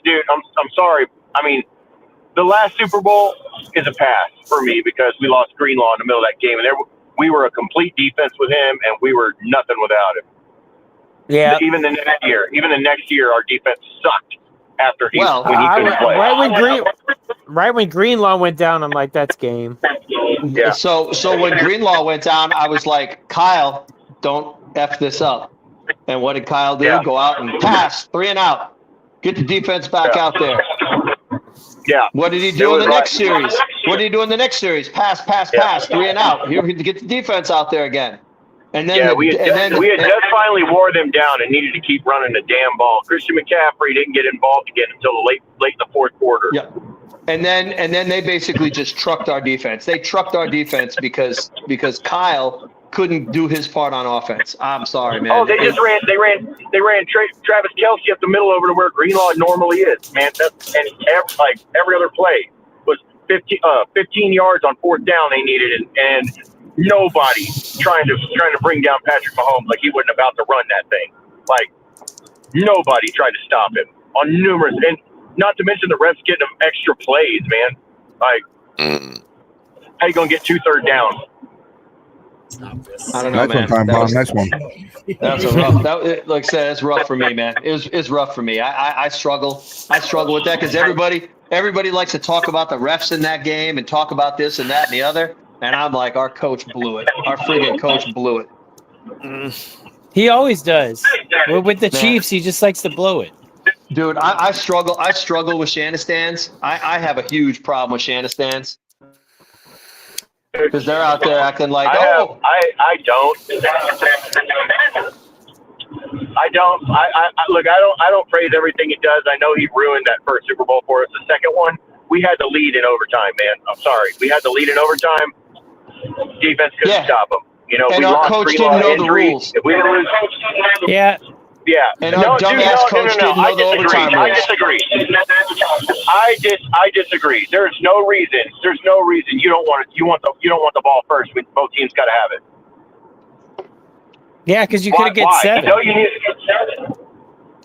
Dude, I'm sorry. I mean, the last Super Bowl is a pass for me because we lost Greenlaw in the middle of that game, and we were a complete defense with him, and we were nothing without him. Yeah. Even the next year, our defense sucked after when he couldn't play. Right when Greenlaw went down, I'm like, that's game. Yeah. So when Greenlaw went down, I was like, Kyle, don't F this up. And what did Kyle do? Go out and pass, 3 and out. Get the defense back out there. Yeah. What did he do in the next series? What did he do in the next series? Pass, 3 and out. Here, get the defense out there again. And then we had just finally wore them down and needed to keep running the damn ball. Christian McCaffrey didn't get involved again until late in the fourth quarter. Yeah. And then they basically just trucked our defense. They trucked our defense because Kyle couldn't do his part on offense. I'm sorry, man. Oh, they ran Travis Kelce up the middle over to where Greenlaw normally is, man. Every other play was 15 yards on fourth down they needed, and nobody trying to bring down Patrick Mahomes like he wasn't about to run that thing. Like nobody tried to stop him on numerous, and not to mention the refs getting him extra plays, man. Like, how you gonna get 2 third downs? I don't know, man. Nice one. That's a rough. Like I said, it's rough for me, man. It's rough for me. I struggle. I struggle with that because everybody likes to talk about the refs in that game and talk about this and that and the other. And I'm like, our coach blew it. Our friggin' coach blew it. He always does. With the Chiefs, he just likes to blow it. Dude, I struggle. I struggle with Shanistans. I have a huge problem with Shanistans. Because they're out there acting like, I don't. Look, I don't praise everything he does. I know he ruined that first Super Bowl for us. The second one, we had the lead in overtime, man. I'm sorry. We had the lead in overtime. Defense couldn't stop them. You know, and we our lost coach Greenlaw didn't know injury. the rules. If we didn't lose, yeah. And our dumbass coach didn't know the overtime rules. I disagree. There's no reason you don't want the ball first. Both teams got to have it. Yeah, because you could have get 7. No, you need to get 7.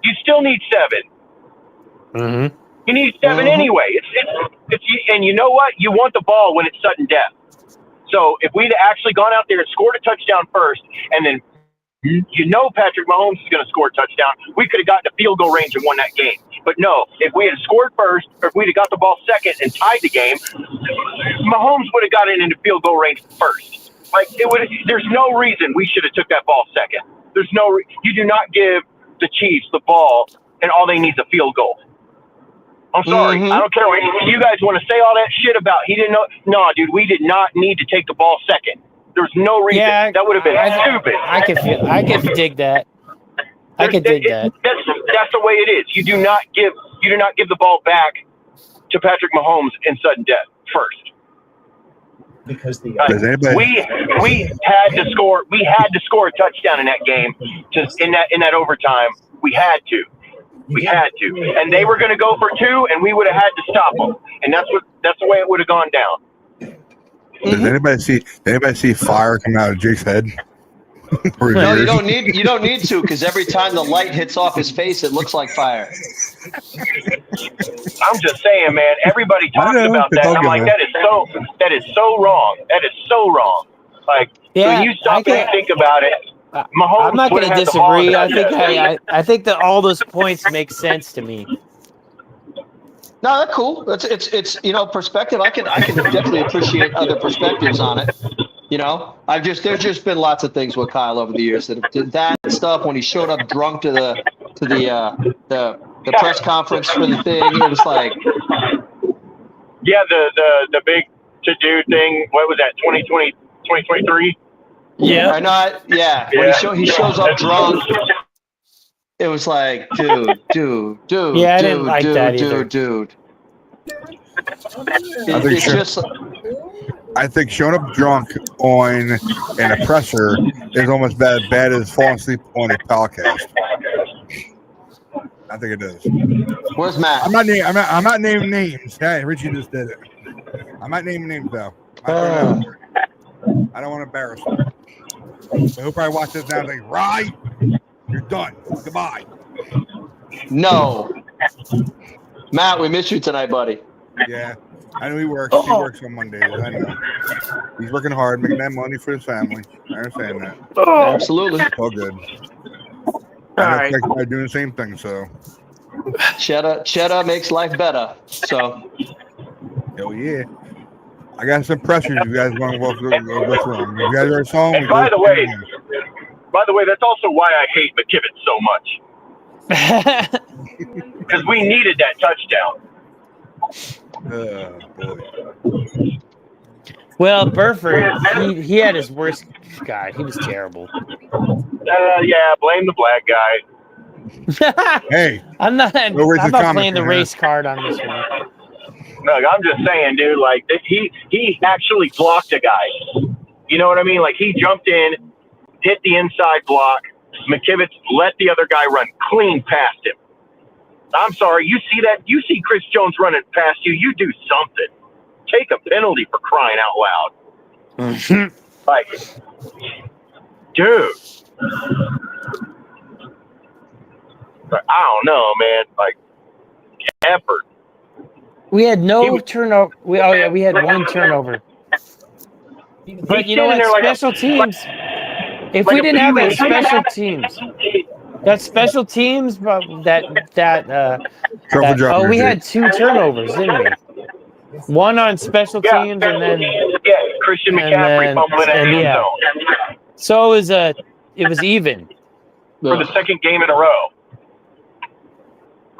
You still need 7. Mm-hmm. You need 7 anyway. It's and you know what? You want the ball when it's sudden death. So if we'd actually gone out there and scored a touchdown first, and then You know Patrick Mahomes is going to score a touchdown. We could have gotten to field goal range and won that game. But no, if we had scored first, or if we'd have got the ball second and tied the game, Mahomes would have gotten into field goal range first. Like there's no reason we should have took that ball second. There's no. You do not give the Chiefs the ball, and all they need is a field goal. I'm sorry. I don't care what you guys want to say all that shit about. He didn't know. No, dude, we did not need to take the ball second. There's no reason. Yeah, that would have been stupid. I could dig that. I could dig that. That's the way it is. You do not give the ball back to Patrick Mahomes in sudden death first. Because we had to score. We had to score a touchdown in that game. In that overtime, we had to. We had to, and they were going to go for 2, and we would have had to stop them. And that's the way it would have gone down. Does anybody see fire come out of Jake's head? No, you don't need to, because every time the light hits off his face, it looks like fire. I'm just saying, man. Everybody talks about that. I'm like, that is so wrong. That is so wrong. Like, when you stop and think about it. Mahomes I'm not going to disagree. I think that all those points make sense to me. No, that's cool. It's perspective. I can definitely appreciate other perspectives on it. There's just been lots of things with Kyle over the years that stuff when he showed up drunk to the press conference for the thing. It was like, yeah, the big to do thing. What was that? 2023. Yeah, I know. Yeah, when he shows up drunk, it was like, dude. Yeah, I didn't like that either. Dude. I think showing up drunk in a presser is almost bad as falling asleep on a podcast. I think it is. Where's Matt? I'm not naming names. Hey, Richie just did it. I'm not naming names though. I don't want to embarrass him. So he'll probably watch this now and think, right, you're done. Goodbye. No. Matt, we miss you tonight, buddy. Yeah. I know he works. He works on Mondays. I know. He's working hard, making that money for his family. I understand that. Absolutely. It's all good. All right. I'm doing the same thing, so. Cheddar makes life better. So. Hell yeah. I got some pressures. You guys want to go through them. You guys are a song. And by the way, that's also why I hate McKivitz so much. Because we needed that touchdown. Boy. Well, Burford, he had his worst guy. He was terrible. Yeah, blame the black guy. Hey, I'm not playing the race card on this one. Look, I'm just saying, dude, like, he actually blocked a guy. You know what I mean? Like, he jumped in, hit the inside block. McKivitz let the other guy run clean past him. I'm sorry, you see that? You see Chris Jones running past you, you do something. Take a penalty for crying out loud. Like, dude. But I don't know, man. Like, effort. We had no turnover. We had one turnover. But you know what? Special teams. If we didn't have that special teams, we had 2 turnovers, didn't we? One on special teams, and then Christian McCaffrey fumbling in the end zone. So it was even for the second game in a row,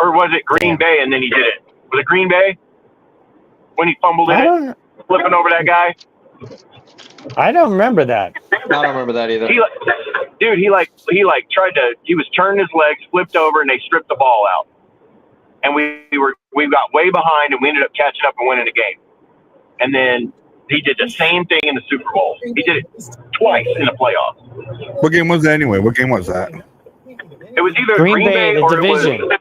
or was it Green Bay and then he did it? Was it Green Bay when he fumbled in it, flipping over that guy? I don't remember that. I don't remember that either. He tried to. He was turning his legs, flipped over, and they stripped the ball out. And we got way behind, and we ended up catching up and winning the game. And then he did the same thing in the Super Bowl. He did it twice in the playoffs. What game was that anyway? What game was that? It was either Green Bay, the or division. It was,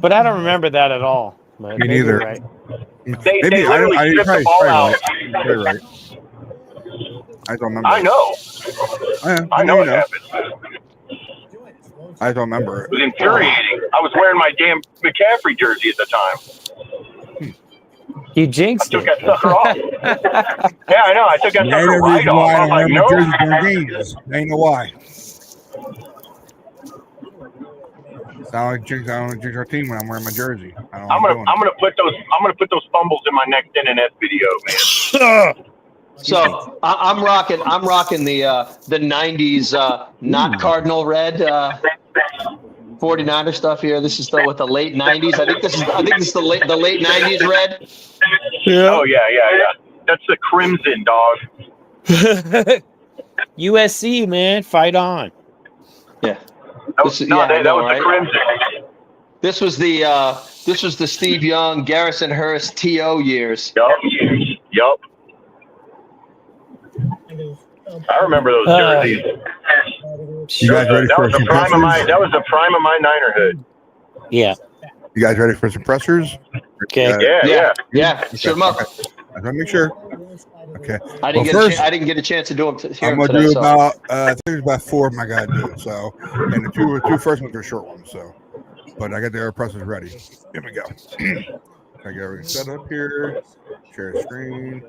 but I don't remember that at all. Me neither. Right. They literally stripped the ball out. Right. I don't remember. I know. I know it happened. I don't remember. It was infuriating. I was wearing my damn McCaffrey jersey at the time. You jinxed I took that sucker off. Yeah, I know. I took that sucker right off. I was like, no. Ain't know why. I don't jinx our team when I'm wearing my jersey. I'm gonna put those fumbles in my next NNS video, man. So I'm rocking the '90s not Cardinal red 49er stuff here. This is with the late '90s. I think this is the late '90s red. Yeah. Oh yeah. That's the crimson, dog. USC, man, fight on. Yeah. That was the crimson. This was the Steve Young, Garrison Hurst, T.O. years. Yup. I remember those jerseys. You guys ready for some pressers? That was the prime of my Ninerhood. Yeah. You guys ready for some pressers? Okay. Yeah. Shoot them up. I want to make sure. Okay. I didn't get a chance to do them. I'm gonna do about. I think it's about 4 of them I gotta do. So, and the two first ones are short ones. So, but I got the air pressers ready. Here we go. I got everything set up here. Share screen.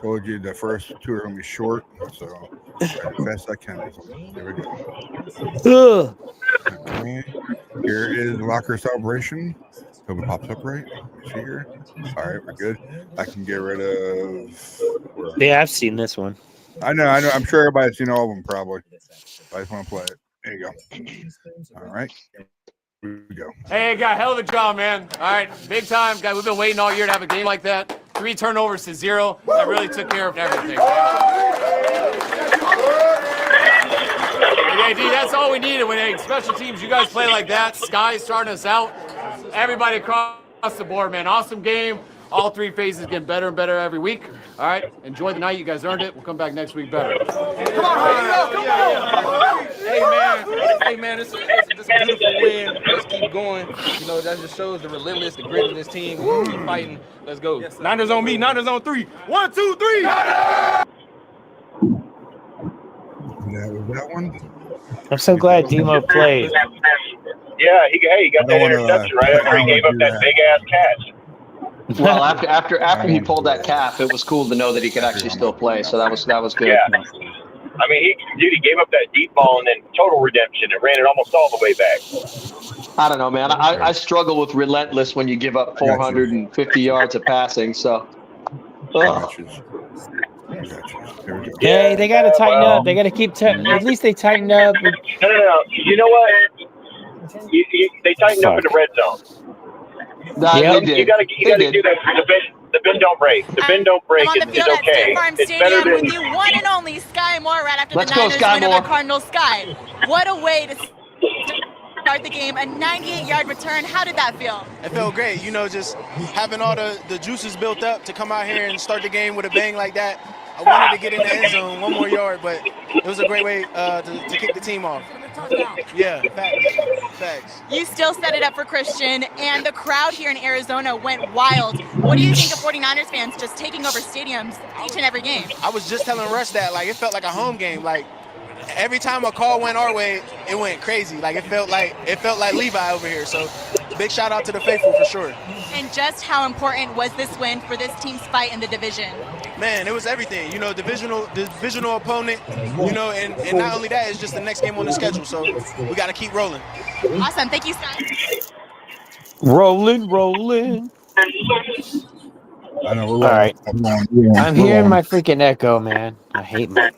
Told you the first 2 are gonna be short. So, as fast as I can. There we go. Okay. Here is locker celebration. Hope it pops up right. See here. All right, we're good. I can get rid of. Yeah, I've seen this one. I know. I'm sure everybody's seen all of them probably. I just want to play it. There you go. All right. Here we go. Hey, got hell of a job, man. All right, big time. Guys, we've been waiting all year to have a game like that. 3 turnovers to 0. That really took care of everything. Yeah, D, that's all we needed when special teams, you guys play like that. Sky's starting us out. Everybody across the board, man. Awesome game. All 3 phases getting better and better every week. All right, enjoy the night. You guys earned it. We'll come back next week better. Come on. Hey, man, it's a beautiful win. Let's keep going. You know, that just shows the relentless, the grit of this team. We'll keep fighting. Let's go. Yes, Niners on me. Niners on 3. 1, 2, 3. That was that one. I'm so glad Demo played. Yeah, he got that interception right after he gave up that big ass catch. Well, after he pulled that calf, it was cool to know that he could actually still play. So that was good. Yeah. I mean, he gave up that deep ball and then total redemption and ran it almost all the way back. I don't know, man. I struggle with relentless when you give up 450 yards of passing. So. Hey, they got to tighten up. They got to keep at least they tightened up. No. You know what? They tightened up in the red zone. They did. You got to do that. The bend don't break. The bend don't break. I'm on the field at State Farm Stadium with the one and only Sky Moore right after the Niners win over Cardinals. Sky, what a way to start the game. A 98-yard return. How did that feel? It felt great. You know, just having all the juices built up to come out here and start the game with a bang like that. I wanted to get in the end zone, 1 more yard, but it was a great way to kick the team off. Yeah, facts. You still set it up for Christian, and the crowd here in Arizona went wild. What do you think of 49ers fans just taking over stadiums each and every game? I was just telling Russ that, like, it felt like a home game. Like, every time a call went our way, it went crazy. Like, it felt like Levi over here. So, big shout out to the faithful for sure. And just how important was this win for this team's fight in the division? Man, it was everything. You know, divisional opponent. You know, and not only that, it's just the next game on the schedule. So we got to keep rolling. Awesome, thank you, Scott. Rolling. I know. All right. I'm hearing my freaking echo, man. I hate my.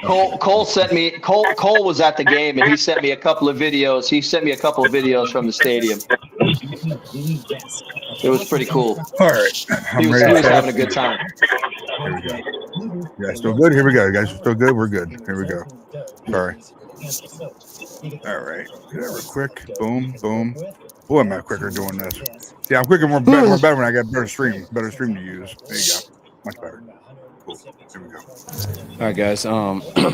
Cole sent me. Cole was at the game and he sent me a couple of videos. He sent me a couple of videos from the stadium. It was pretty cool. All right, he was having a good time. Here we go. Yeah, still good. Here we go, guys. Still good. We're good. Here we go. Sorry. All right. Yeah, real quick. Boom. Boy, am I quicker doing this. Yeah, I'm quicker. We're better when I got better stream to use. There you go. Much better. Cool. Here we go. All right, guys.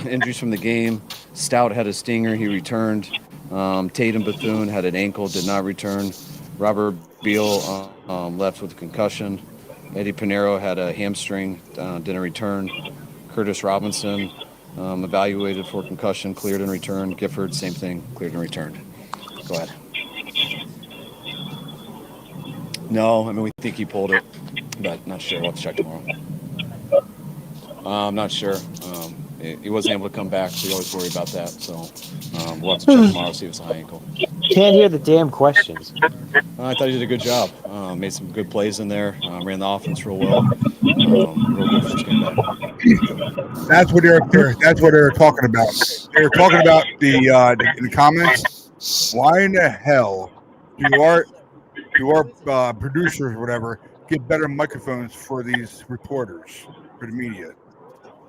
Injuries from the game. Stout had a stinger. He returned. Tatum Bethune had an ankle, did not return. Robert Beal left with a concussion. Eddie Pinero had a hamstring, didn't return. Curtis Robinson evaluated for concussion, cleared and returned. Gifford, same thing, cleared and returned. Go ahead. No, I mean, we think he pulled it, but not sure. We'll have to check tomorrow. I'm not sure. He wasn't able to come back, so we always worry about that. So We'll have to check tomorrow, see if it's a high ankle. Can't hear the damn questions. I thought he did a good job. Made some good plays in there. Ran the offense real well. Real good first game back. That's what they're talking about. They were talking about in the comments. Why in the hell do our producers or whatever get better microphones for these reporters, for the media?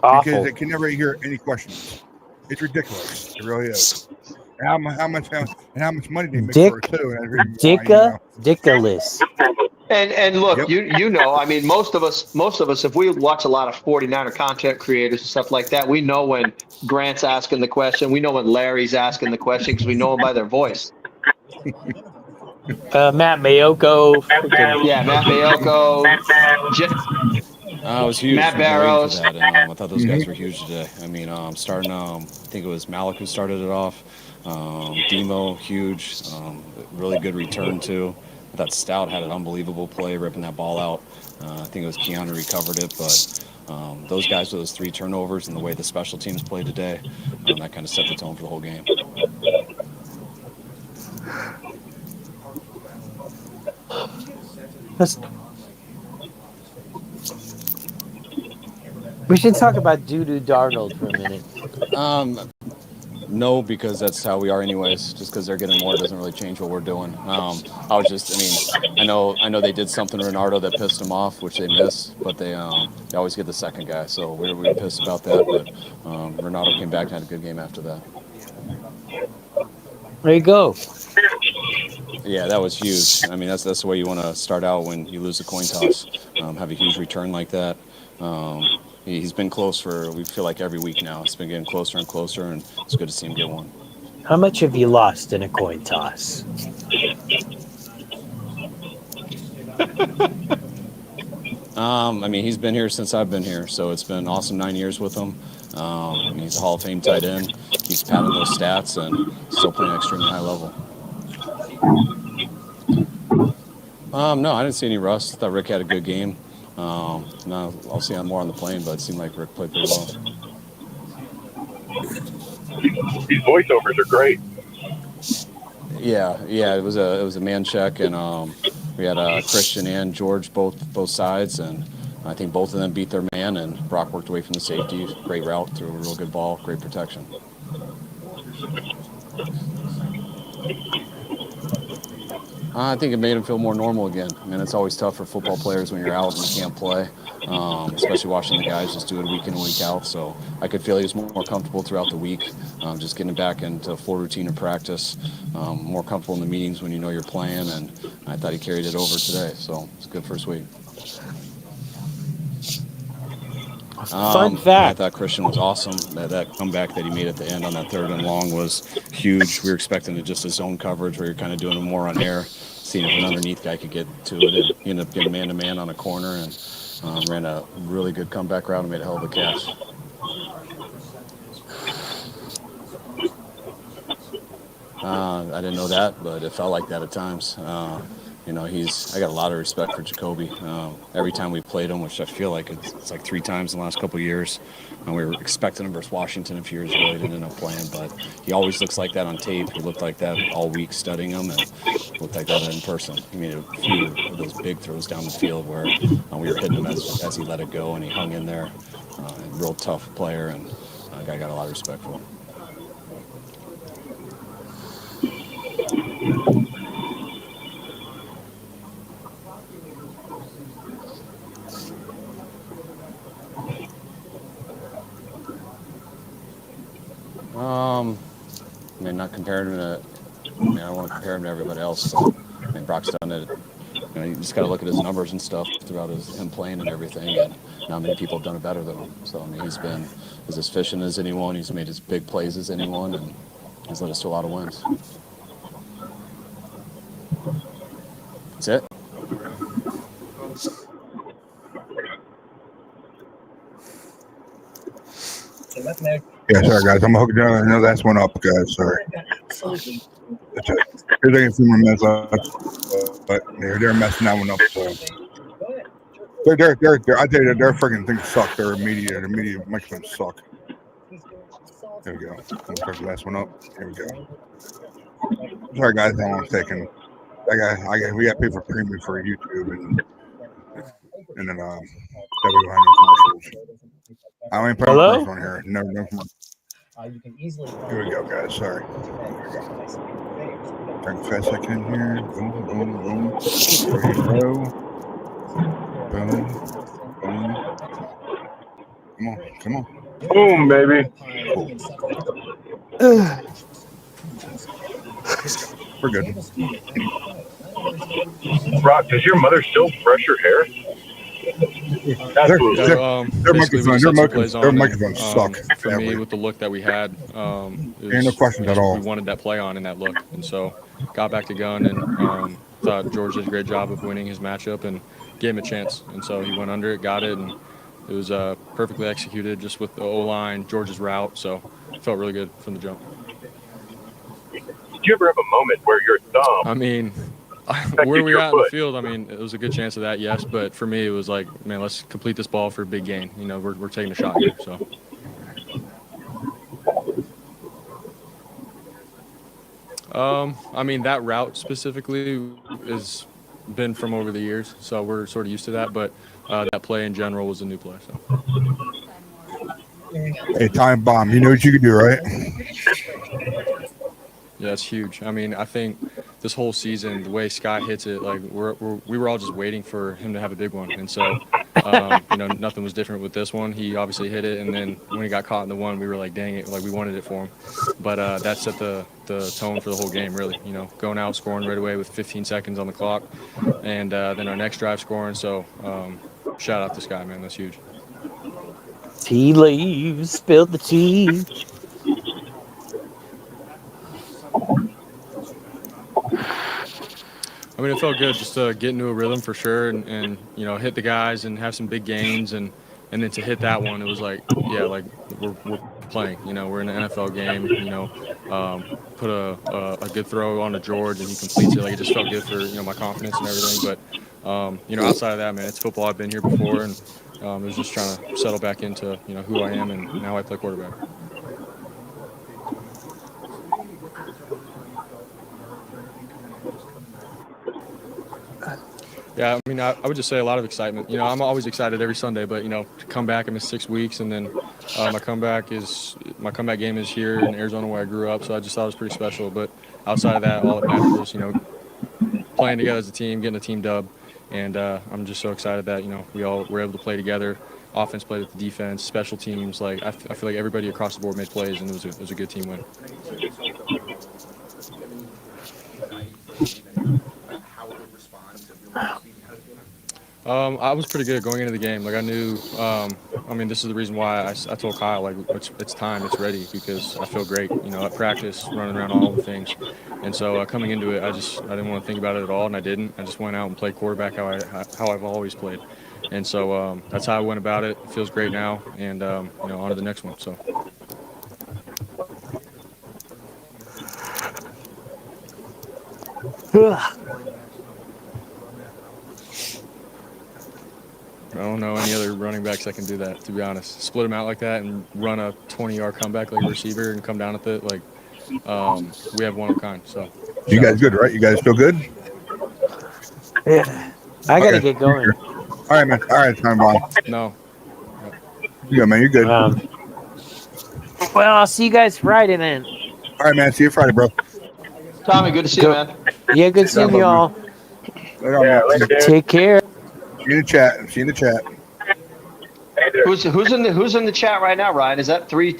Awful. Because they can never hear any questions. It's ridiculous. It really is. And how much money they make for it too. Ridiculous. And look, you know, I mean, most of us, if we watch a lot of 49er content creators and stuff like that, we know when Grant's asking the question. We know when Larry's asking the question because we know them by their voice. Matt Mayoko. Yeah, Matt Mayoko. It was huge. Matt Barrows. For that, and I thought those guys were huge today. I mean, starting, I think it was Malik who started it off. Demo, huge. Really good return, too. I thought Stout had an unbelievable play, ripping that ball out. I think it was Keanu recovered it, but those guys with those 3 turnovers and the way the special teams played today, that kind of set the tone for the whole game. We should talk about Dudu Darnold for a minute. No, because that's how we are anyways. Just because they're getting more doesn't really change what we're doing. I know they did something to Renardo that pissed them off, which they missed, but they always get the second guy. So we were pissed about that, but Renardo came back and had a good game after that. There you go. Yeah, that was huge. I mean, that's the way you want to start out when you lose a coin toss. Have a huge return like that. He's been close for, we feel like, every week now. It's been getting closer and closer, and it's good to see him get one. How much have you lost in a coin toss? I mean, he's been here since I've been here, so it's been an awesome 9 years with him. I mean, he's a Hall of Fame tight end. He's padding those stats and still playing extremely high level. No, I didn't see any rust. I thought Rick had a good game. No, I'll see him more on the plane, but it seemed like Rick played pretty well. These voiceovers are great. Yeah, it was a man check, and we had Christian and George both sides, and I think both of them beat their man, and Brock worked away from the safety. Great route, threw a real good ball, great protection. I think it made him feel more normal again. I mean, it's always tough for football players when you're out and you can't play, especially watching the guys just do it week in and week out. So I could feel he was more comfortable throughout the week, just getting back into full routine of practice, more comfortable in the meetings when you know you're playing, and I thought he carried it over today. So it's a good first week. Fun fact. I thought Christian was awesome. That comeback that he made at the end on that 3rd and long was huge. We were expecting it just a zone coverage where you're kind of doing it more on air, seeing if an underneath guy could get to it. And he ended up getting man-to-man on a corner and ran a really good comeback route and made a hell of a catch. I didn't know that, but it felt like that at times. I got a lot of respect for Jacoby. Every time we played him, which I feel like it's like 3 times in the last couple of years, and we were expecting him versus Washington a few years ago. He didn't end up playing, but he always looks like that on tape. He looked like that all week studying him, and looked like that in person. He made a few of those big throws down the field where we were hitting him as he let it go, and he hung in there. Real tough player, and I got a lot of respect for him. I mean, not comparing him to. I mean, I don't want to compare him to everybody else. So, I mean, Brock's done it. You just got to look at his numbers and stuff throughout him playing and everything. And not many people have done it better than him. So, I mean, he's been as efficient as anyone. He's made as big plays as anyone, and he's led us to a lot of wins. That's it. Yeah, sorry guys, I'm gonna hook it down. I know that's one up, guys. Sorry. They're taking a few more minutes left, but they're messing that one up. So they're I tell you, their freaking things suck. Their media microphones suck. There we go. I'm gonna start the last one up. Here we go. Sorry, guys, how long it's taking. We got to pay for premium for YouTube and then that we don't have no commercials. I ain't putting Hello? commercials on here. No commercials. You can easily Here we go, guys. Sorry. Turn fast I can here. Boom, boom, boom. There you go. Boom, boom. Come on. Boom, baby. Cool. We're good. Rock, does your mother still brush her hair? Absolutely. Their microphones suck. For me, with the look that we had, no questions at all. We wanted that play on in that look, and so got back to gun and thought George did a great job of winning his matchup and gave him a chance. And so he went under it, got it, and it was perfectly executed just with the O-line, George's route. So it felt really good from the jump. Did you ever have a moment where your thumb? I mean, where we at in the field, I mean, it was a good chance of that, yes. But for me, it was like, man, let's complete this ball for a big gain. You know, we're taking a shot here. So. I mean, that route specifically has been from over the years, so we're sort of used to that. But that play in general was a new play. So. Hey, time bomb. You know what you can do, right? Yeah, it's huge. I mean, I think this whole season, the way Sky hits it, like we were all just waiting for him to have a big one, and so you know, nothing was different with this one. He obviously hit it, and then when he got caught in the one, we were like, dang it, like we wanted it for him. But that set the tone for the whole game, really. You know, going out scoring right away with 15 seconds on the clock, and then our next drive scoring. So shout out to Sky, man, that's huge. Tea leaves, spill the tea. I mean, it felt good just to get into a rhythm for sure, and you know, hit the guys and have some big gains, and then to hit that one, it was like, yeah, like we're playing. You know, we're in an NFL game. You know, put a good throw on to George, and he completes it. Like, it just felt good for, you know, my confidence and everything. But you know, outside of that, man, it's football. I've been here before, and it was just trying to settle back into, you know, who I am, and now I play quarterback. Yeah, I mean, I would just say a lot of excitement. You know, I'm always excited every Sunday, but, you know, to come back, I missed 6 weeks, and then my comeback game is here in Arizona where I grew up, so I just thought it was pretty special. But outside of that, all that matters was, you know, playing together as a team, getting a team dub, and I'm just so excited that, you know, we all were able to play together. Offense played with the defense, special teams. Like, I feel like everybody across the board made plays, and it was a good team win. I was pretty good going into the game. Like, I knew, I mean, this is the reason why I told Kyle, like, it's time, it's ready, because I feel great, you know, at practice, running around all the things. And so coming into it, I didn't want to think about it at all, and I didn't. I just went out and played quarterback how I've always played. And so that's how I went about it. It feels great now, and, you know, on to the next one. So. I don't know any other running backs that can do that, to be honest. Split them out like that and run a 20-yard comeback like a receiver and come down with it. Like, we have one of a kind. So, you guys good, right? You guys still good? Yeah, I gotta get going. All right, man. All right, time bomb. No. Yeah, man, you're good. Well, I'll see you guys Friday then. All right, man. See you Friday, bro. Tommy, good to see you, man. Yeah, good seeing you all. Take care. See you in the chat. See you in the chat. Who's in the chat right now, Ryan? Is that three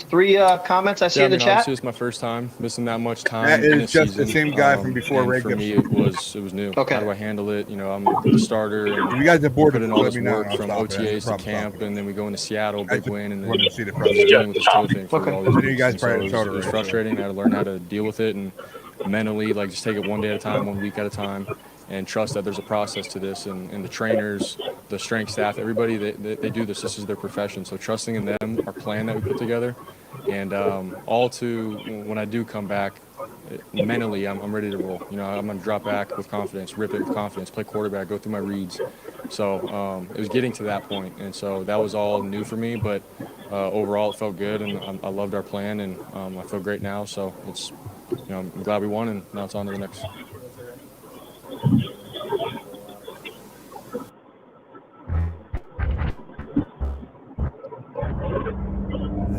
comments I see in the chat? Obviously, it's my first time missing that much time. That in is just season. the same guy from before Ray For Gibson. me, it was new. Okay. How do I handle it? You know, I'm the starter. And you guys are bored, put in all let this me know, work I'll from stop it. OTAs to Problem camp, solved. and then we go into Seattle, big win, and then wanted to see the I was dealing with this toe thing for Okay. all these You weeks. guys And so probably it started was already. frustrating. I had to learn how to deal with it and mentally, like, just take it one day at a time, 1 week at a time, and trust that there's a process to this. And the trainers, the strength staff, everybody, they do this. This is their profession. So trusting in them, our plan that we put together, and all to when I do come back, mentally, I'm ready to roll. You know, I'm going to drop back with confidence, rip it with confidence, play quarterback, go through my reads. So it was getting to that point, and so that was all new for me. But overall, it felt good, and I loved our plan, and I feel great now. So it's, I'm glad we won, and now it's on to the next.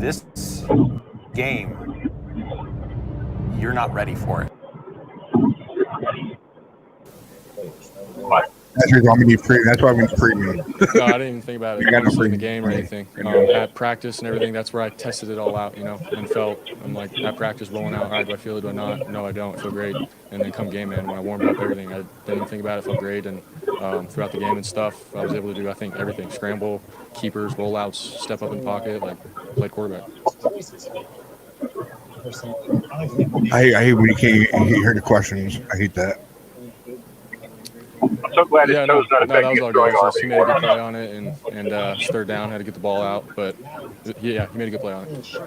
This game, you're not ready for it. That's why we need preview. No, I didn't even think about it. Honestly, in the game or anything. At practice and everything, that's where I tested it all out, and I'm like, at practice rolling out, all right, do I feel it, do I not? No, I don't. I feel great. And then come game, man, when I warmed up, everything, I didn't even think about it. I felt great. And throughout the game and stuff, I was able to do, I think, everything. Scramble, keepers, rollouts, step up in pocket, like play quarterback. I hate when you can't hear the questions. I hate that. I'm so glad it chose not that affect was you all throwing good. arm He made a good anymore. play on it, and third down, had to get the ball out. But, yeah, he made a good play on it.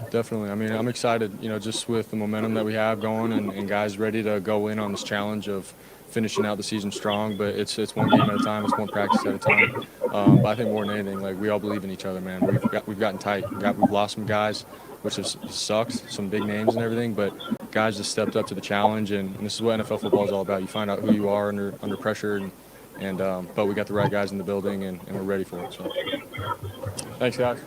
Definitely. I mean, I'm excited, just with the momentum that we have going and guys ready to go in on this challenge of finishing out the season strong. But it's one game at a time. It's one practice at a time. But I think more than anything, like, we all believe in each other, man. We've gotten tight. We've lost some guys, which has sucks, some big names and everything. But guys just stepped up to the challenge, and this is what NFL football is all about. You find out who you are under pressure, but we got the right guys in the building, and we're ready for it. So, thanks, guys.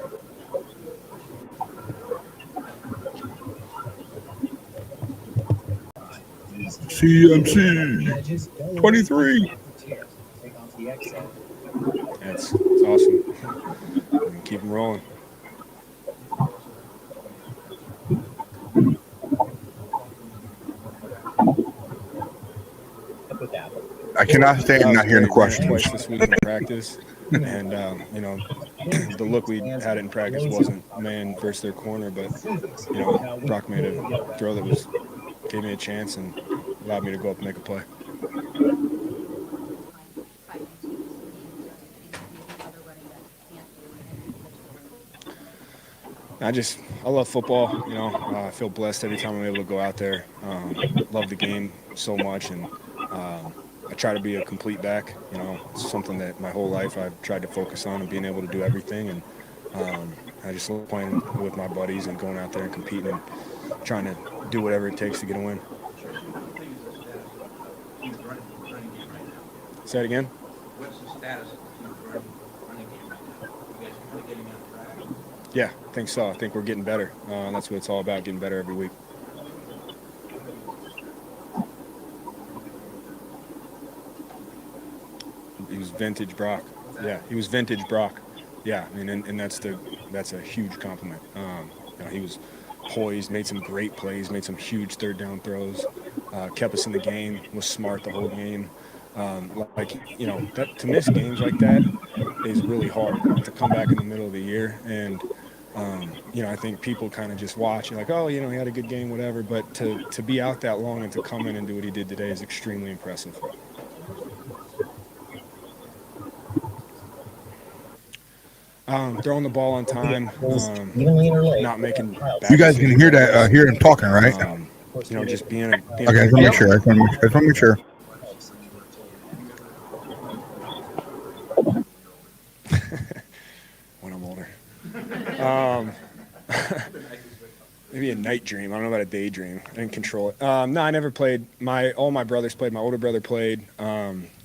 CMC 23. It's awesome. Keep them rolling. I cannot stand not hearing the questions. Twice this week in practice, and the look we had in practice wasn't man versus their corner, but Brock made a throw that gave me a chance and allowed me to go up and make a play. I love football. I feel blessed every time I'm able to go out there. Love the game so much, and I try to be a complete back. It's something that my whole life I've tried to focus on and being able to do everything. And I just love playing with my buddies and going out there and competing and trying to do whatever it takes to get a win. Say it again. What's the status of the running game? You guys kind of getting on track? Yeah, I think so. I think we're getting better. That's what it's all about, getting better every week. He was vintage Brock. Yeah, he was vintage Brock. Yeah, I mean, and that's a huge compliment. He was poised, made some great plays, made some huge third down throws, kept us in the game, was smart the whole game. To miss games like that is really hard to come back in the middle of the year. And, I think people kind of just watch and like, oh, he had a good game, whatever. But to be out that long and to come in and do what he did today is extremely impressive. Throwing the ball on time, not making. You guys can hear that, hear him talking, right? Just being. Okay, I just want to make sure. I just want to make sure. When I'm older. Maybe a night dream. I don't know about a daydream. I didn't control it. No, I never played. All my brothers played. My older brother played.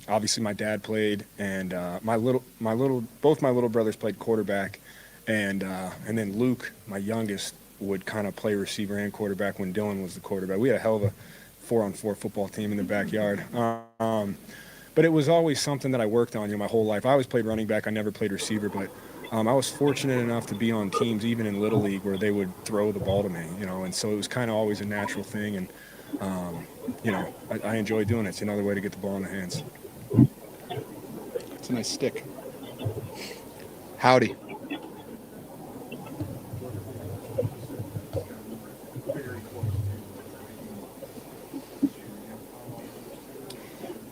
Obviously, my dad played, and both my little brothers played quarterback, and then Luke, my youngest, would kind of play receiver and quarterback when Dylan was the quarterback. We had a hell of a 4-on-4 football team in the backyard. But it was always something that I worked on, my whole life. I always played running back. I never played receiver, but I was fortunate enough to be on teams, even in Little League, where they would throw the ball to me, and so it was kind of always a natural thing. And, I enjoy doing it. It's another way to get the ball in the hands. It's a nice stick. Howdy.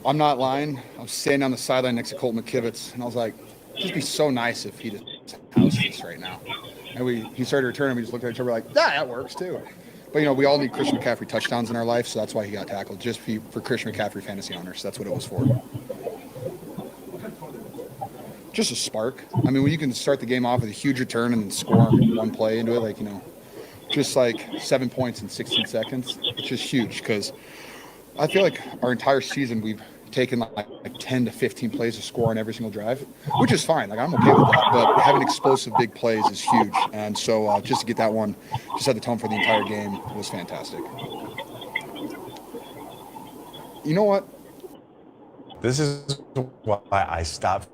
I'm not lying. I was standing on the sideline next to Colt McKivitz, and I was like, it'd just be so nice if he just housed this right now. And he started returning. We just looked at each other like, yeah, that works too. But, you know, we all need Christian McCaffrey touchdowns in our life, so that's why he got tackled, just for Christian McCaffrey fantasy owners. That's what it was for. Just a spark. I mean, when you can start the game off with a huge return and then score one play into it, like, you know, just like 7 points in 16 seconds, it's just huge because I feel like our entire season we've taken like 10 to 15 plays to score on every single drive, which is fine. Like, I'm okay with that. But having explosive big plays is huge. And so just to get that one, just set the tone for the entire game was fantastic. You know what? This is why I stopped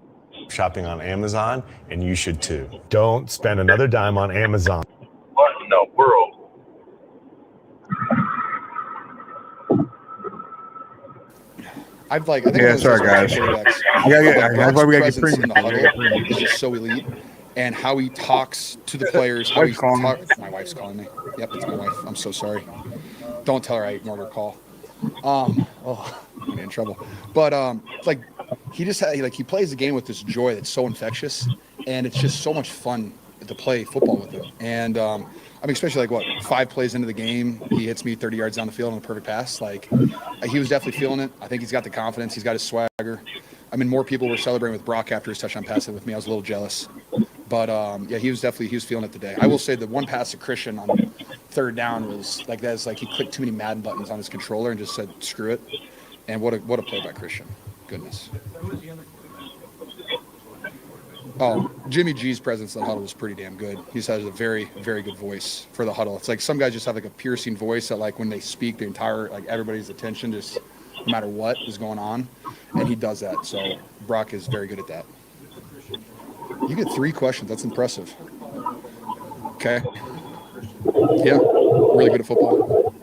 shopping on Amazon, and you should too. Don't spend another dime on Amazon. What in the world? I think yeah, sorry guys. That's why we gotta get premium. Is just so elite, and how he talks to the players. How he talks. My wife's calling me. Yep, it's my wife. I'm so sorry. Don't tell her I ignored her call. I'm in trouble. But like he just he plays the game with this joy that's so infectious, and it's just so much fun to play football with him. And I mean, especially like 5 plays into the game, he hits me 30 yards down the field on a perfect pass. Like, he was definitely feeling it. I think he's got the confidence. He's got his swagger. I mean, more people were celebrating with Brock after his touchdown pass than with me. I was a little jealous. But yeah, he was feeling it today. I will say the one pass to Christian on 3rd down was like that. Is like he clicked too many Madden buttons on his controller and just said screw it. And what a play by Christian. Goodness. Oh, Jimmy G's presence in the huddle was pretty damn good. He just has a very, very good voice for the huddle. It's like some guys just have like a piercing voice that like when they speak, the entire like everybody's attention just no matter what is going on, and he does that. So Brock is very good at that. You get 3 questions. That's impressive. Okay. Yeah, really good at football.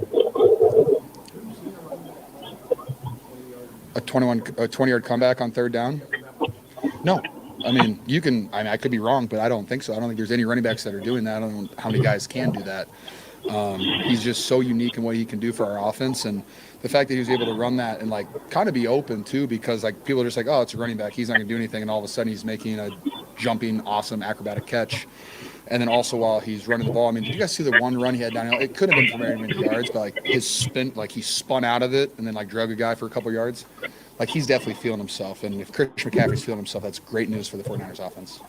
A 20-yard comeback on 3rd down? No. I mean, I could be wrong, but I don't think so. I don't think there's any running backs that are doing that. I don't know how many guys can do that. He's just so unique in what he can do for our offense. And the fact that he was able to run that and, like, kind of be open, too, because, like, people are just like, oh, it's a running back. He's not going to do anything. And all of a sudden he's making a jumping, awesome, acrobatic catch. And then also while he's running the ball, I mean, did you guys see the one run he had downhill? It could have been for very many yards, but, like, his spin, like, he spun out of it and then, like, drug a guy for a couple yards. Like, he's definitely feeling himself. And if Christian McCaffrey's feeling himself, that's great news for the 49ers offense.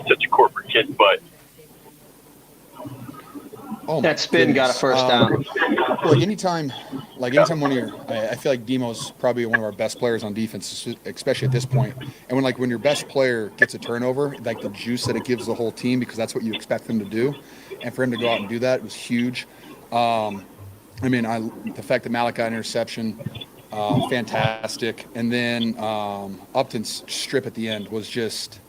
Such a corporate kid, but that spin got a first down. Well, anytime one of your, I feel like Demo's probably one of our best players on defense, especially at this point. And when your best player gets a turnover, like the juice that it gives the whole team, because that's what you expect them to do, and for him to go out and do that was huge. I mean, the fact that Malik got an interception, fantastic. And then Upton's strip at the end was just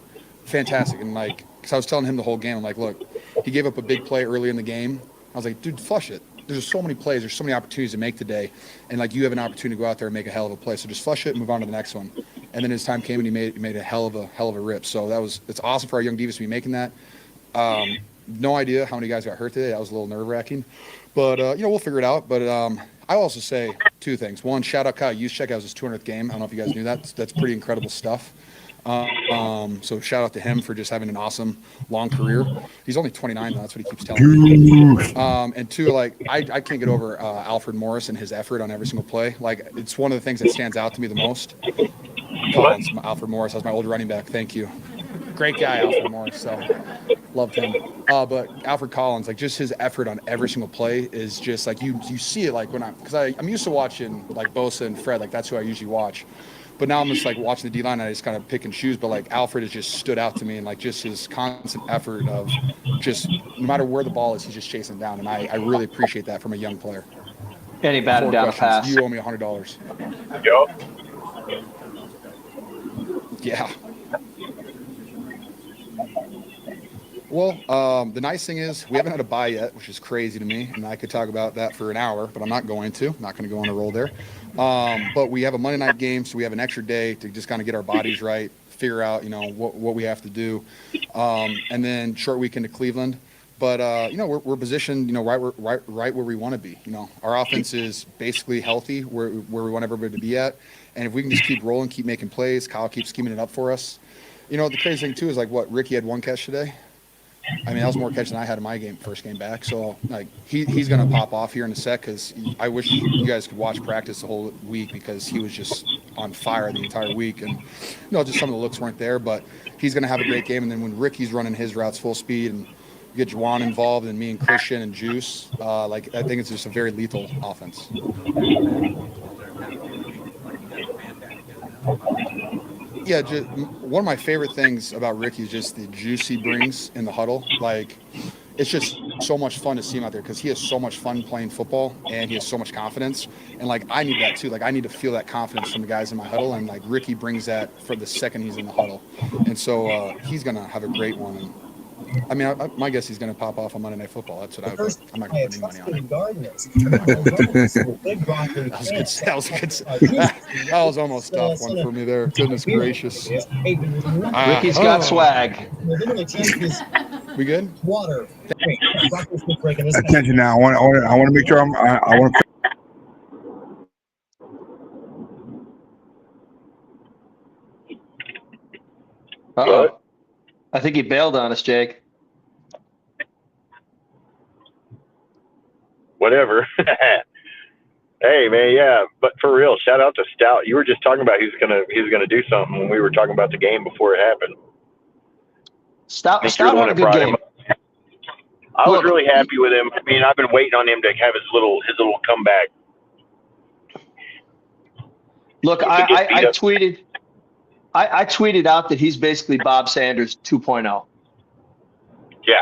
fantastic. And, like, because I was telling him the whole game, I'm like, look, he gave up a big play early in the game. I was like, dude, flush it. There's so many plays. There's so many opportunities to make today. And, like, you have an opportunity to go out there and make a hell of a play. So just flush it and move on to the next one. And then his time came and he made a hell of a rip. So it's awesome for our young divas to be making that. No idea how many guys got hurt today. That was a little nerve-wracking. But, we'll figure it out. But I'll also say 2 things. One, shout out Kyle Juszczyk. That was his 200th game. I don't know if you guys knew that. That's pretty incredible stuff. So shout out to him for just having an awesome, long career. He's only 29, though. That's what he keeps telling me. And 2, like, I can't get over Alfred Morris and his effort on every single play. Like, it's one of the things that stands out to me the most. Alfred Morris. That's my old running back. Thank you. Great guy, Alfred Morris. So loved him. But Alfred Collins, like, just his effort on every single play is just like you see it, like, because I'm used to watching like Bosa and Fred, like that's who I usually watch. But now I'm just like watching the D-line and I just kind of pick and choose. But like Alfred has just stood out to me, and like just his constant effort of just no matter where the ball is, he's just chasing down. And I really appreciate that from a young player. And he batted down a pass. You owe me $100. Yep. Yeah. Well, the nice thing is we haven't had a bye yet, which is crazy to me, and I could talk about that for an hour, but I'm not going to. I'm not going to go on a roll there. But we have a Monday night game, so we have an extra day to just kind of get our bodies right, figure out, what we have to do, and then short weekend to Cleveland. But we're positioned, right where we want to be. Our offense is basically healthy where we want everybody to be at, and if we can just keep rolling, keep making plays, Kyle keeps scheming it up for us. The crazy thing too is like Ricky had 1 catch today. I mean, that was more catch than I had in my first game back. So, like, he's going to pop off here in a sec because I wish you guys could watch practice the whole week because he was just on fire the entire week. And, just some of the looks weren't there, but he's going to have a great game. And then when Ricky's running his routes full speed and you get Juwan involved and me and Christian and Juice, I think it's just a very lethal offense. Yeah, just, one of my favorite things about Ricky is just the juice he brings in the huddle. Like, it's just so much fun to see him out there because he has so much fun playing football and he has so much confidence. And, like, I need that too. Like, I need to feel that confidence from the guys in my huddle. And, like, Ricky brings that for the second he's in the huddle. And so he's going to have a great one. And, I mean, my guess he's going to pop off on Monday Night Football. That's what I would put. I'm not going to put any money on it. That was almost tough one for me there. Goodness gracious. Ricky's got swag. We good? Water. Attention now. I want to make sure I want to. Uh-oh. I think he bailed on us, Jake. Whatever. Hey man, yeah, but for real, shout out to Stout. You were just talking about he's gonna do something when we were talking about the game before it happened. Stout had a good game. I was really happy with him. I mean, I've been waiting on him to have his little comeback. Look, I tweeted out that he's basically Bob Sanders 2.0. Yeah.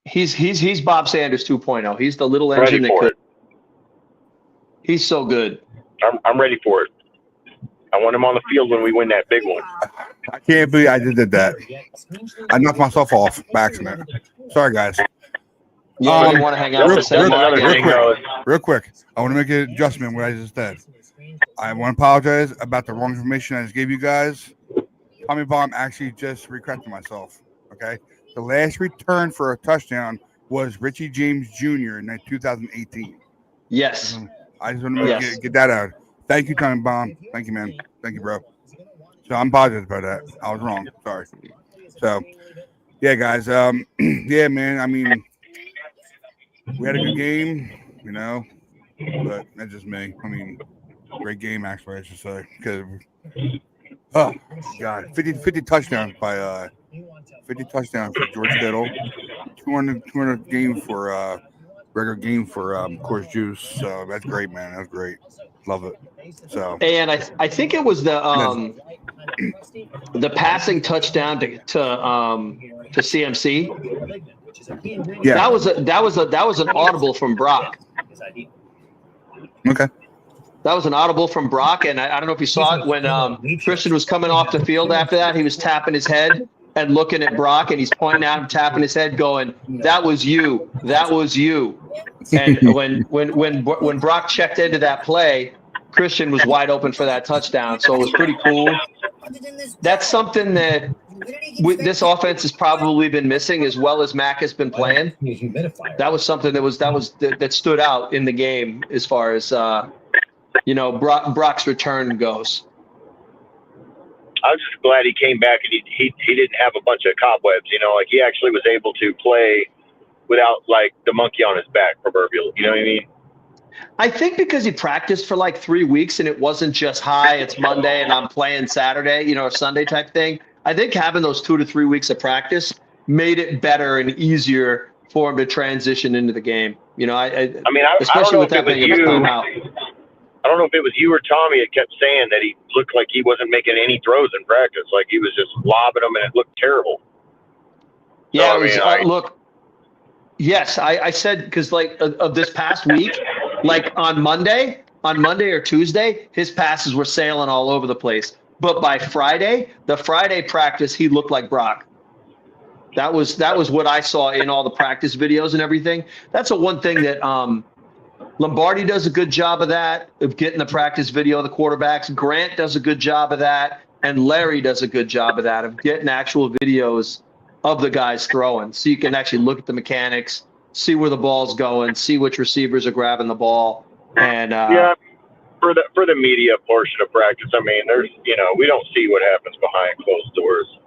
He's Bob Sanders 2.0. He's the little engine that could. He's so good. I'm ready for it. I want him on the field when we win that big one. I can't believe I just did that. I knocked myself off by accident. Sorry, guys. Yeah, I didn't want to hang out for real quick. I want to make an adjustment what I just said. I want to apologize about the wrong information I just gave you guys. Tommy Bomb actually just recorrected myself. Okay? The last return for a touchdown was Richie James Jr. in 2018. Yes. I just want to get that out. Thank you, Tommy Bomb. Thank you, man. Thank you, bro. So I'm positive about that. I was wrong. Sorry. So, yeah, guys. Yeah, man. I mean, we had a good game, but that's just me. I mean, great game, actually, I should say. Because, oh, God. 50 touchdowns by 50 touchdowns for George Kittle. 200 game for regular game for of course Juice. So that's great, man. That's great. Love it. So and I think it was the passing touchdown to CMC. Yeah, that was an audible from Brock. Okay. That was an audible from Brock, and I don't know if you saw it when Christian was coming off the field after that. He was tapping his head and looking at Brock, and he's pointing at him, tapping his head, going, "That was you. That was you." And when Brock checked into that play, Christian was wide open for that touchdown. So it was pretty cool. That's something that this offense has probably been missing, as well as Mac has been playing. That was something that stood out in the game as far as Brock's return goes. I was just glad he came back and he didn't have a bunch of cobwebs, like he actually was able to play without like the monkey on his back, proverbial. You know what I mean? I think because he practiced for like 3 weeks and it wasn't just, hi, it's Monday and I'm playing Saturday, a Sunday type thing. I think having those 2 to 3 weeks of practice made it better and easier for him to transition into the game. Especially with that being a timeout. I don't know if it was you or Tommy that kept saying that he looked like he wasn't making any throws in practice. Like he was just lobbing them and it looked terrible. Yeah, look, yes, I said, because of this past week, like on Monday or Tuesday, his passes were sailing all over the place. But by Friday, the Friday practice, he looked like Brock. That was what I saw in all the practice videos and everything. That's the one thing that Lombardi does a good job of that, of getting the practice video of the quarterbacks. Grant does a good job of that. And Larry does a good job of that, of getting actual videos of the guys throwing. So you can actually look at the mechanics, see where the ball's going, see which receivers are grabbing the ball. And for the media portion of practice, I mean, there's, we don't see what happens behind closed doors.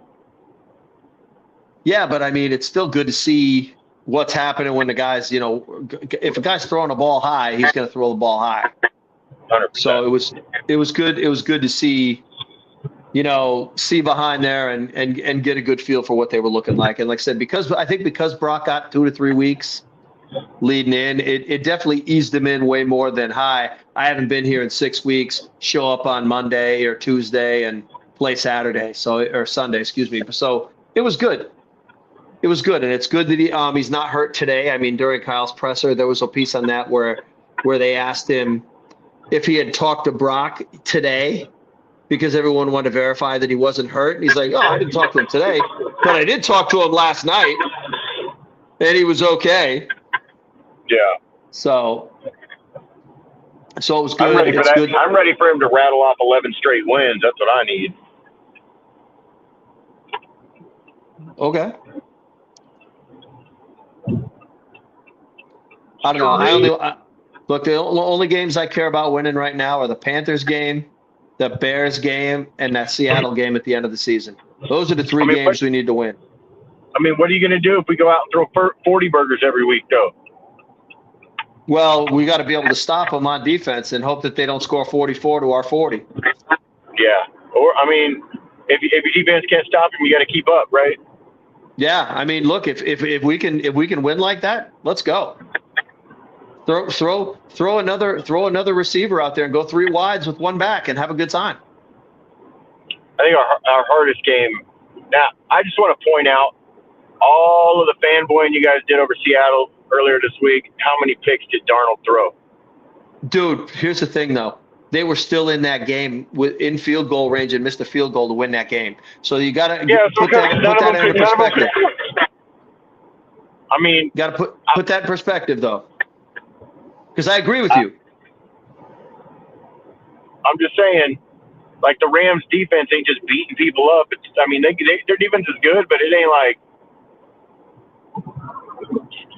Yeah, but I mean, it's still good to see what's happening when the guys, if a guy's throwing a ball high, he's going to throw the ball high. 100%. So it was good. It was good to see, see behind there and get a good feel for what they were looking like. And like I said, because Brock got 2 to 3 weeks leading in, it definitely eased him in way more than I haven't been here in 6 weeks, show up on Monday or Tuesday and play Saturday. Or Sunday, excuse me. So it was good. It was good. And it's good that he's not hurt today. I mean, during Kyle's presser, there was a piece on that where they asked him if he had talked to Brock today, because everyone wanted to verify that he wasn't hurt. And he's like, I didn't talk to him today, but I did talk to him last night, and he was okay. Yeah. So it was good. I'm ready for it's that. good. I'm ready for him to rattle off 11 straight wins. That's what I need. Okay. I don't know. Look, the only games I care about winning right now are the Panthers game, the Bears game, and that Seattle game at the end of the season. Those are the 3 games we need to win. I mean, what are you going to do if we go out and throw 40 burgers every week, though? Well, we got to be able to stop them on defense and hope that they don't score 44 to our 40. Yeah. Or, I mean, if your defense can't stop them, you got to keep up, right? Yeah. I mean, look, if we can win like that, let's go. Throw another receiver out there and go 3 wides with 1 back and have a good time. I think our hardest game. Now, I just want to point out all of the fanboying you guys did over Seattle earlier this week. How many picks did Darnold throw? Dude, here's the thing, though. They were still in that game in field goal range and missed a field goal to win that game. So you got to put that in perspective. I mean, got to put that in perspective, though. Because I agree with you. I'm just saying, like, the Rams defense ain't just beating people up. Their defense is good, but it ain't like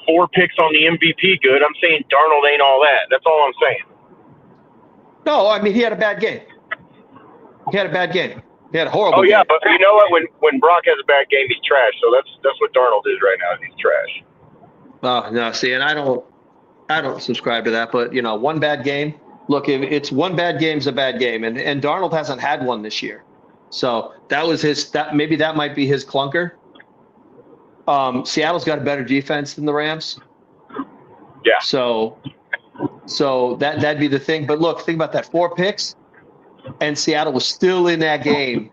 4 picks on the MVP good. I'm saying Darnold ain't all that. That's all I'm saying. No, I mean, he had a bad game. He had a horrible game. Oh, yeah, but you know what? When Brock has a bad game, he's trash. So that's what Darnold is right now. He's trash. Oh, no, see, and I don't subscribe to that, but, one bad game. Look, if it's one bad game's a bad game, and Darnold hasn't had one this year. So that was maybe that might be his clunker. Seattle's got a better defense than the Rams. Yeah. So that'd be the thing. But look, think about that. 4 picks, and Seattle was still in that game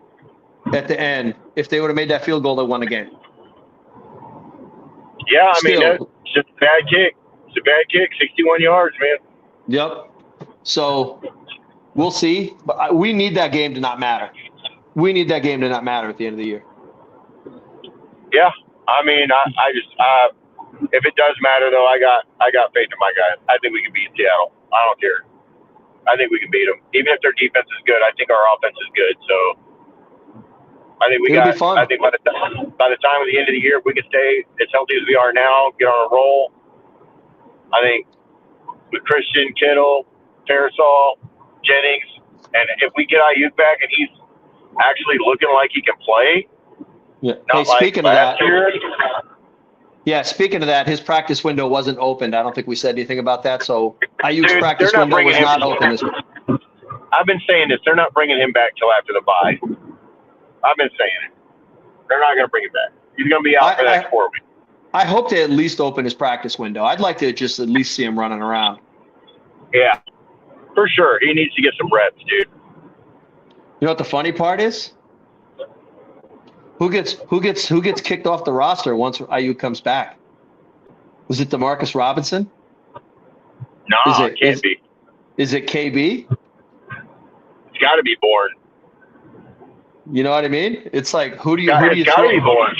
at the end. If they would have made that field goal, they won the game. Yeah, I mean, that's just a bad kick. It's a bad kick, 61 yards, man. Yep. So we'll see. But we need that game to not matter. We need that game to not matter at the end of the year. Yeah. I mean, if it does matter, though, I got faith in my guys. I think we can beat Seattle. I don't care. I think we can beat them. Even if their defense is good, I think our offense is good. So I think It'll be fun. I think by the time of the end of the year, if we can stay as healthy as we are now, get on a roll, I think with Christian, Kittle, Parasol, Jennings, and if we get Ayuk back and he's actually looking like he can play. Yeah. Not Hey, speaking like of last that, year. Yeah, speaking of that, his practice window wasn't opened. I don't think we said anything about that. So Ayuk's practice they're not window was bringing not him- open this week. I've been saying this. They're not bringing him back till after the bye. I've been saying it. They're not going to bring him back. He's going to be out for the next 4 weeks. I hope they at least open his practice window. I'd like to just at least see him running around. Yeah, for sure. He needs to get some reps, dude. You know what the funny part is? Who gets kicked off the roster once Ayuk comes back? Was it DeMarcus Robinson? No, it can't be. Is it KB? It's got to be Bourne. You know what I mean? It's like who do you It's got to be Bourne.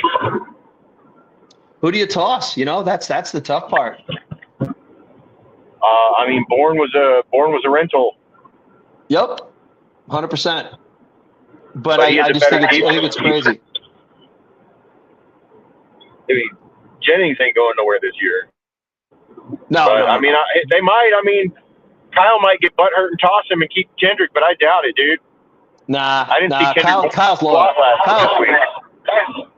Who do you toss? That's the tough part. I mean, Bourne was a rental. Yep, 100%. But he has I a just think better it's crazy. I mean, Jennings ain't going nowhere this year. No, but, no. I mean, they might. I mean, Kyle might get butthurt and toss him and keep Kendrick, but I doubt it, dude. Nah, I didn't see Kendrick Kyle's loyal. last week.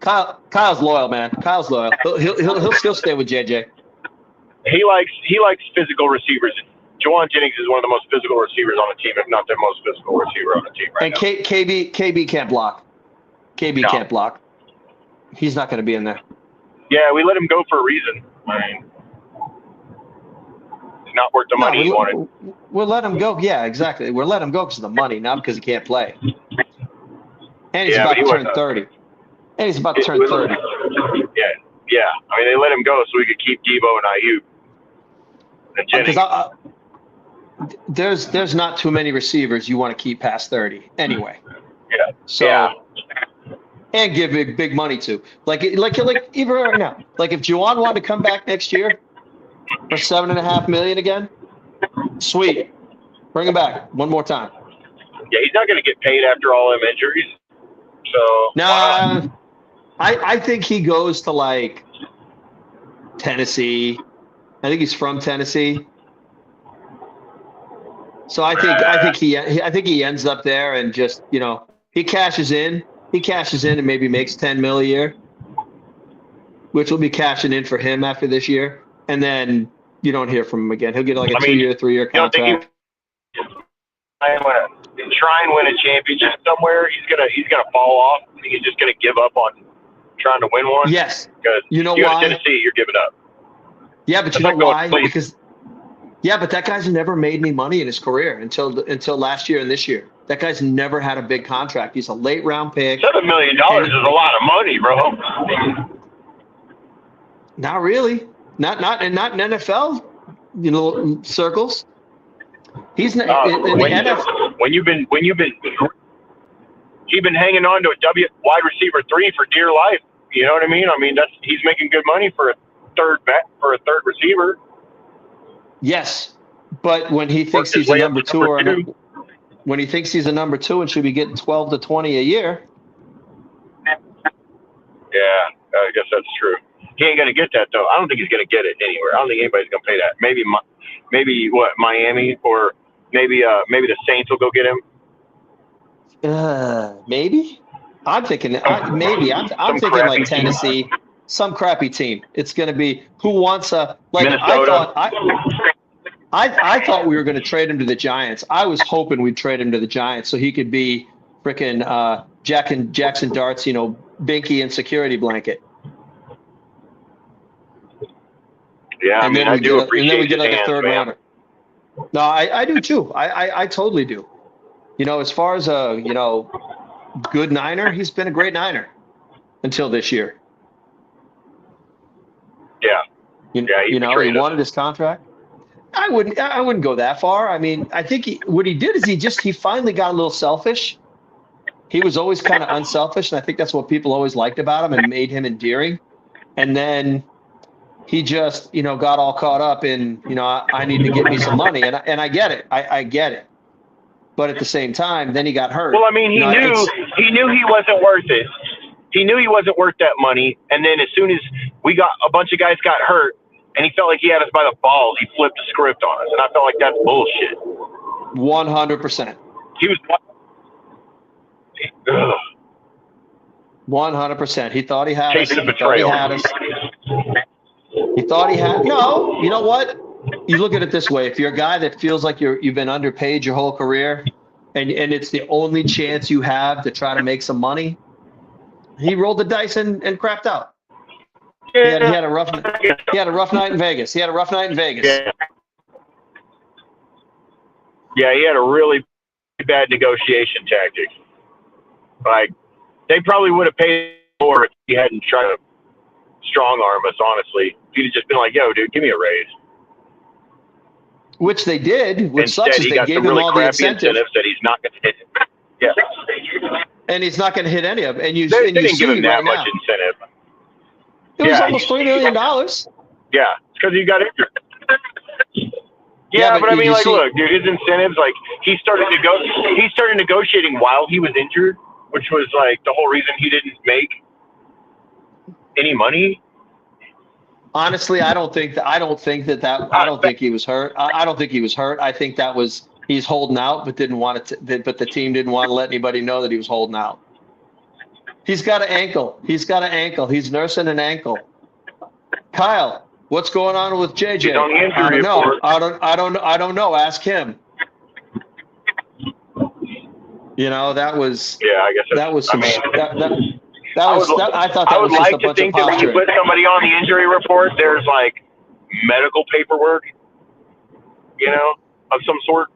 Kyle's loyal, man. Kyle's loyal. He'll still stay with JJ. He likes physical receivers. Jawan Jennings is one of the most physical receivers on the team, if not the most physical receiver on the team right now. And KB can't block. KB can't block. He's not going to be in there. Yeah, we let him go for a reason. I mean, it's not worth the money he wanted. We'll let him go. Yeah, exactly. We'll let him go because of the money, not because he can't play. And he's about to turn 30. And he's about to turn 30. Yeah. I mean, they let him go so we could keep Debo and Ayuk and Jennings. There's not too many receivers you want to keep past 30 anyway. Yeah. So, and give big money to. Like even right now. Like if Juwan wanted to come back next year for $7.5 million again, sweet. Bring him back one more time. Yeah, he's not going to get paid after all them injuries. So nah, I think he goes to like Tennessee. I think he's from Tennessee. So I think he ends up there and just, he cashes in and maybe makes $10 million a year, which will be cashing in for him after this year. And then you don't hear from him again. He'll get like a 2-year, 3-year contract. Try and win a championship somewhere. He's gonna fall off. He's just gonna give up on trying to win one. Yes. Because you know you why? go to Tennessee, you're giving up. Yeah, but you know why? Because but that guy's never made any money in his career until last year and this year. That guy's never had a big contract. He's a late round pick. $7 million is a lot of money, bro. Not really. Not in NFL, circles. He's not in the NFL. When you've been hanging on to a wide receiver 3 for dear life. You know what I mean? I mean he's making good money for a third receiver. Yes, but when he thinks he's a number 2 when he thinks he's a number 2 and should be getting 12 to 20 a year. Yeah, I guess that's true. He ain't gonna get that though. I don't think he's gonna get it anywhere. I don't think anybody's gonna pay that. Maybe Miami or maybe the Saints will go get him. Maybe. I'm thinking I'm thinking like Tennessee, some crappy team. It's gonna be who wants a like Minnesota. I thought we were going to trade him to the Giants. I was hoping we'd trade him to the Giants so he could be freaking Jackson Dart's, binky and security blanket. Yeah, and then I do appreciate we get like a third man. rounder. No, I do too. I totally do. As far as a good Niner, he's been a great Niner until this year. Yeah. He wanted his contract. I wouldn't go that far. I mean, I think what he did is he finally got a little selfish. He was always kind of unselfish, and I think that's what people always liked about him and made him endearing. And then he just, got all caught up in, I need to get me some money, and I get it. I get it. But at the same time, then he got hurt. Well, I mean, he knew he wasn't worth it. He knew he wasn't worth that money, and then as soon as a bunch of guys got hurt, and he felt like he had us by the balls, he flipped the script on us. And I felt like that's bullshit. 100%. He was 100%. He thought he had us. Chasing a betrayal. He thought he had. No, you know what? You look at it this way. If you're a guy that feels like you've been underpaid your whole career and it's the only chance you have to try to make some money, he rolled the dice and crapped out. He had a rough night in Vegas. Yeah, he had a really bad negotiation tactic. Like, they probably would have paid more if he hadn't tried to strong arm us, honestly. If he'd have just been like, yo, dude, give me a raise. Which they did, which Instead, sucks is he they got gave some him really all the crappy incentives that he's not going to hit. Yeah. And he's not going to hit any of it. And They didn't give him that much incentive. It was almost $3 million. Yeah, it's because he got injured. Yeah, but I mean, like, look, dude, his incentives, like, he started negotiating while he was injured, which was like the whole reason he didn't make any money. Honestly, I don't think he was hurt. I don't think he was hurt. I think he's holding out, but didn't want it. But the team didn't want to let anybody know that he was holding out. He's got an ankle. He's nursing an ankle. Kyle, what's going on with JJ? He's on the injury report. I don't know. Ask him. You know, that was. Yeah, I guess that was some. I thought that I was would just like a to bunch think of that when you posturing. put somebody on the injury report, there's like medical paperwork, you know, of some sort.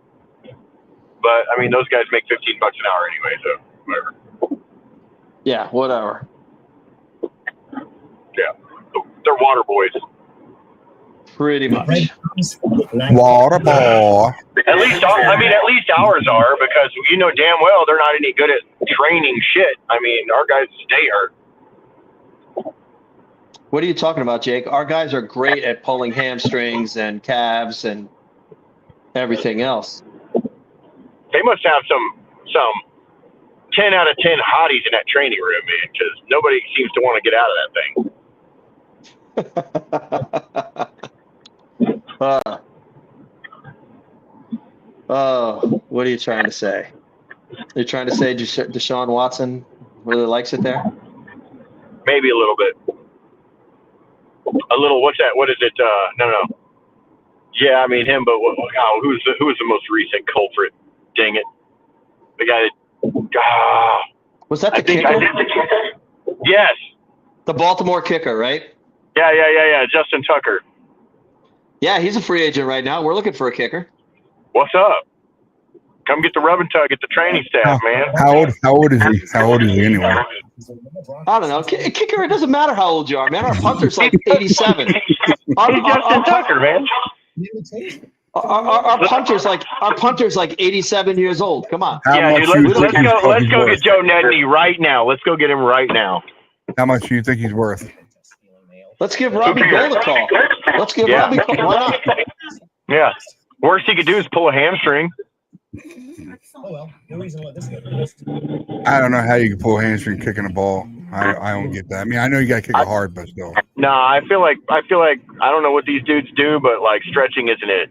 But I mean, those guys make $15 an hour anyway, so whatever. Yeah, whatever. Yeah, they're water boys. Pretty much. Water boy. At least ours are, because you know damn well they're not any good at training shit. I mean, our guys stay hurt. What are you talking about, Jake? Our guys are great at pulling hamstrings and calves and everything else. They must have some 10 out of 10 hotties in that training room, man, because nobody seems to want to get out of that thing. What are you trying to say? You're trying to say Deshaun Watson really likes it there? Maybe a little bit. A little. What's that? What is it? No. Yeah, I mean him, but who was the most recent culprit? Dang it, the guy that. Was that the kicker? Yes. The Baltimore kicker, right? Yeah. Justin Tucker. Yeah, he's a free agent right now. We're looking for a kicker. What's up? Come get the rub and tug at the training staff, man. How old is he? How old is he anyway? I don't know. Kicker, it doesn't matter how old you are, man. Our punter's like 87. He's Justin Tucker, man. Our punter's like 87 years old. Come on. Yeah, dude, let's go get Joe Nedney right now. Let's go get him right now. How much do you think he's worth? Let's give Robbie Gould a call. Let's give Robbie a call. Why not? Yeah. Worst he could do is pull a hamstring. Oh well, no reason to let this go. I don't know how you can pull a hamstring kicking a ball. I don't get that. I mean, I know you got to kick it hard, but still. No, I feel like I don't know what these dudes do, but like stretching isn't it.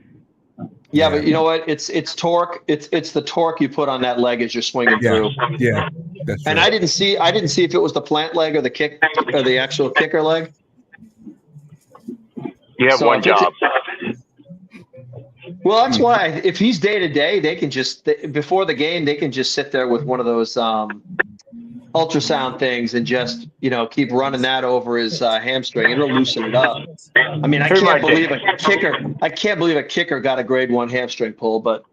Yeah, but you know what? It's torque. It's the torque you put on that leg as you're swinging through. Yeah, that's and true. I didn't see if it was the plant leg or the kick or the actual kicker leg. You have one job. Well, that's why if he's day to day, they can just before the game they can just sit there with one of those ultrasound things and just keep running that over his hamstring. It'll loosen it up. I mean, I can't believe a kicker got a grade 1 hamstring pull, but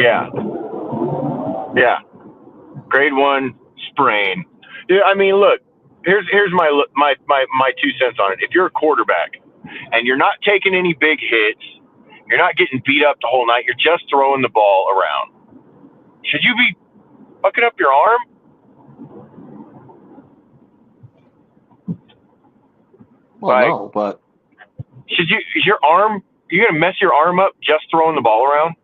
yeah, grade 1 sprain. Yeah, I mean, look, here's my 2 cents on it. If you're a quarterback and you're not taking any big hits, you're not getting beat up the whole night, you're just throwing the ball around, should you be fucking up your arm? Well, no, but is your arm, you're going to mess your arm up just throwing the ball around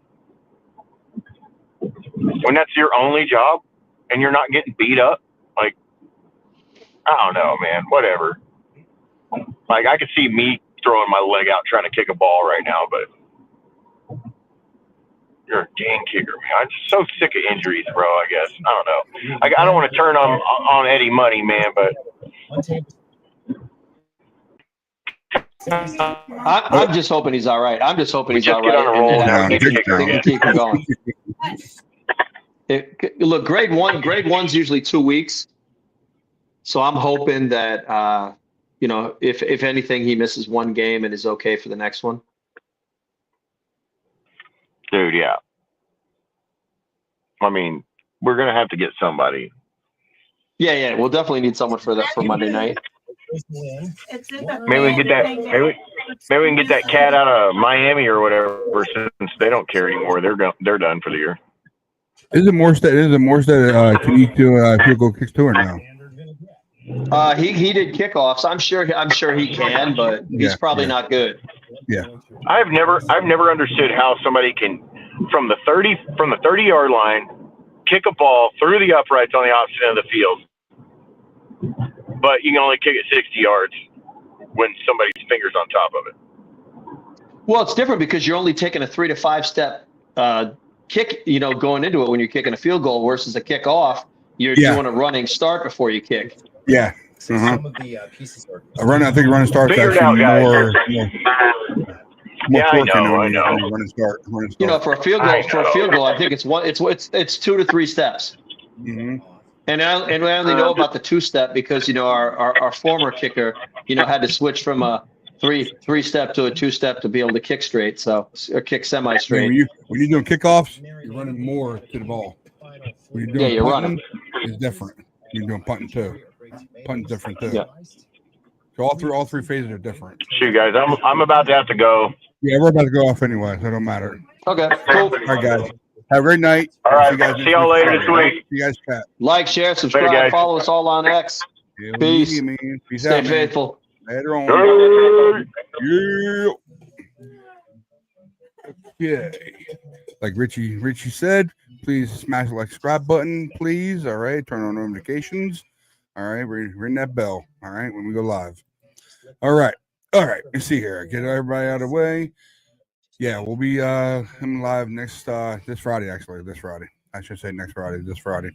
when that's your only job and you're not getting beat up? Like, I don't know, man, whatever. Like, I could see me throwing my leg out trying to kick a ball right now, but you're a dang kicker, man. I'm just so sick of injuries, bro, I guess. I don't know. I don't want to turn on Eddie Money, man, but I'm just hoping he's all right. I'm just hoping he's all right. Get on a roll now. They can keep him going. Look, grade 1's usually 2 weeks. So I'm hoping that, if anything, he misses one game and is okay for the next one. Dude, yeah. I mean, we're going to have to get somebody. Yeah. We'll definitely need someone for Monday night. Maybe we can get that. Maybe we can get that cat out of Miami or whatever, since they don't care anymore. They're done for the year. Is it Morstead? Can you do field goal kicks too or no? He did kickoffs. I'm sure he can, but he's probably not good. Yeah. I've never understood how somebody can from the 30-yard line kick a ball through the uprights on the opposite end of the field, but you can only kick it 60 yards when somebody's finger's on top of it. Well, it's different because you're only taking a 3 to 5 step kick, going into it when you're kicking a field goal versus a kickoff. You're doing a running start before you kick. Yeah. Some of the pieces are. I think running start's Figure it actually out, guys. more Yeah, I torque know, when you running start. You know, for a field goal, I think it's 2 to 3 steps. Mm-hmm. And I only know about the 2-step because our former kicker had to switch from a three-step to a 2-step to be able to kick straight, or kick semi-straight. When you're doing kickoffs, you're running more to the ball. When you're doing you're punting, running. it's different. You're doing punting too. Punting's different too. Yeah. So all three phases are different. Shoot, guys, I'm about to have to go. Yeah, we're about to go off anyway, so it don't matter. Okay, cool. All right, guys. Have a great night. All right, see y'all later this week. See you guys, chat. Like, share, subscribe, Later, guys. follow us all on X. Yeah, Peace. man. Peace Stay out, man. faithful. Later on. Yeah. Like Richie said, please smash the like subscribe button, please. All right. Turn on notifications. All right. Ring that bell. All right. When we go live. All right. Let's see here. Get everybody out of the way. Yeah, we'll be live this Friday, actually. This Friday. I should say next Friday, this Friday.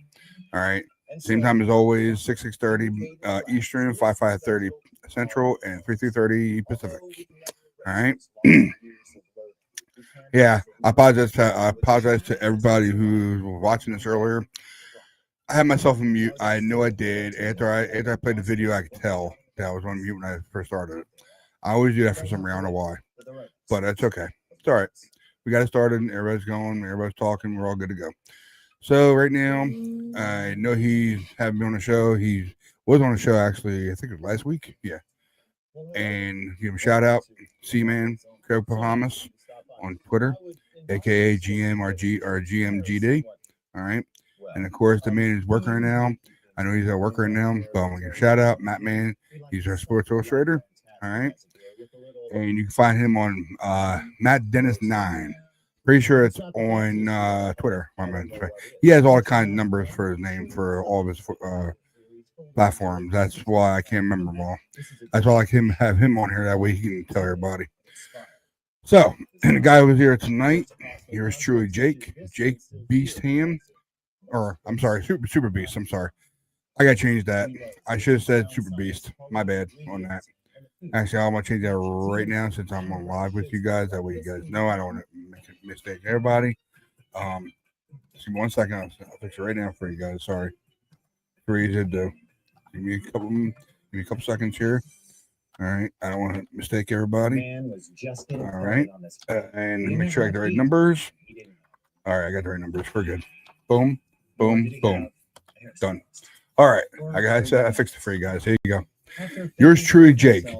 All right. Same time as always, 6:30 Eastern, 5:30 Central, and 3:30 Pacific. All right. Yeah, I apologize to everybody who was watching this earlier. I had myself on mute. I know I did. After I played the video, I could tell that I was on mute when I first started it. I always do that for some reason. I don't know why, but that's okay. It's all right. We got it started. Everybody's going. Everybody's talking. We're all good to go. So right now, I know he haven't been on the show. He was on the show actually. I think it was last week. Yeah. And give him a shout out, C-Man Craig Bahamas on Twitter, aka GMGD. All right. And of course, the man is working right now. I know he's at work right now, but I'm gonna give a shout out, Matt Man. He's our sports illustrator. All right. And you can find him on Matt Dennis 9. Pretty sure it's on Twitter. He has all kinds of numbers for his name for all of his platforms. That's why I can't remember them all. That's why I like have him on here. That way he can tell everybody. So, and the guy who was here tonight, here's truly Jake Beast Ham. Or, I'm sorry, Super Beast. I'm sorry. I got to change that. I should have said Super Beast. My bad on that. Actually, I'm going to change that right now since I'm on live with you guys. That way you guys know I don't want to make a mistake. Everybody, just give me 1 second. I'll fix it right now for you guys. Sorry. Pretty easy to do. Give me a couple seconds here. All right. I don't want to mistake everybody. All right. And make sure I got the right numbers. All right. I got the right numbers. We're good. Boom, boom, boom. Done. All right. I fixed it for you guys. Here you go. Yours truly, Jake.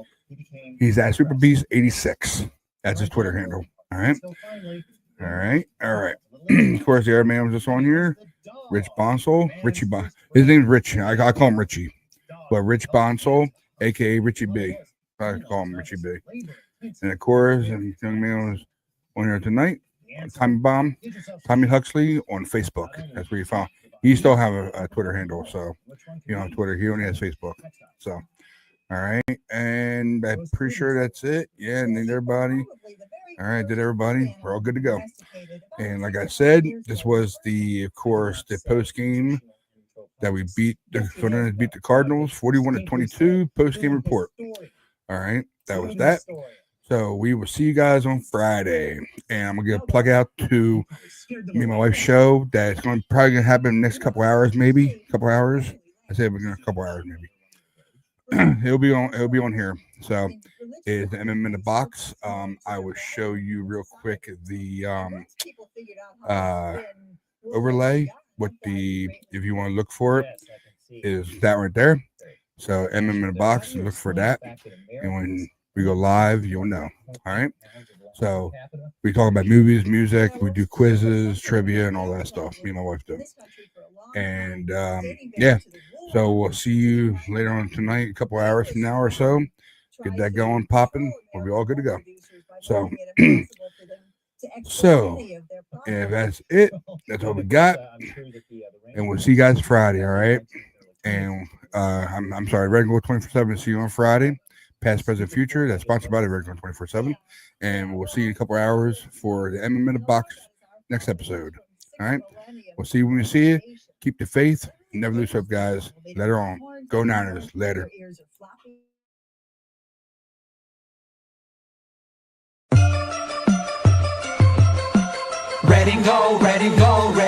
He's at Super Beast 86. That's his Twitter handle. All right. All right. All right. Of course, the other man was just on here. Rich Bonsall. His name's Rich. I call him Richie. But Rich Bonsall, aka Richie B. I call him Richie B. And of course, and young man was on here tonight. Tommy Huxley on Facebook. That's where you found. He still have a Twitter handle, so on Twitter. He only has Facebook. So, all right, and I'm pretty sure that's it. Yeah, and then everybody. All right, did everybody? We're all good to go. And like I said, this was the post game that we beat the Cardinals 41-22 post game report. All right, that was that. So we will see you guys on Friday, and I'm gonna get a plug out to me and my wife's show. That's probably gonna happen in the next couple hours, maybe a couple hours. I said we're gonna a couple hours, maybe. It'll be on here. So it's the MM in the box. I will show you real quick the overlay. If you want to look for it, is that right there. So MM in the box. Look for that, and when we go live, you'll know. All right. So we talk about movies, music. We do quizzes, trivia, and all that stuff. Me and my wife do. And yeah. So we'll see you later on tonight, a couple hours from now or so. Get that going, popping. We'll be all good to go. So, if that's it, that's all we got. And we'll see you guys Friday. All right. And I'm sorry, Regular 24/7. See you on Friday. Past, present, future. That's sponsored by the Regular 24/7. And we'll see you in a couple hours for the MM in the box next episode. All right. We'll see you when we see you. Keep the faith Never lose hope, guys. Later on. Go Niners. Later. Ready, go, ready, go, ready.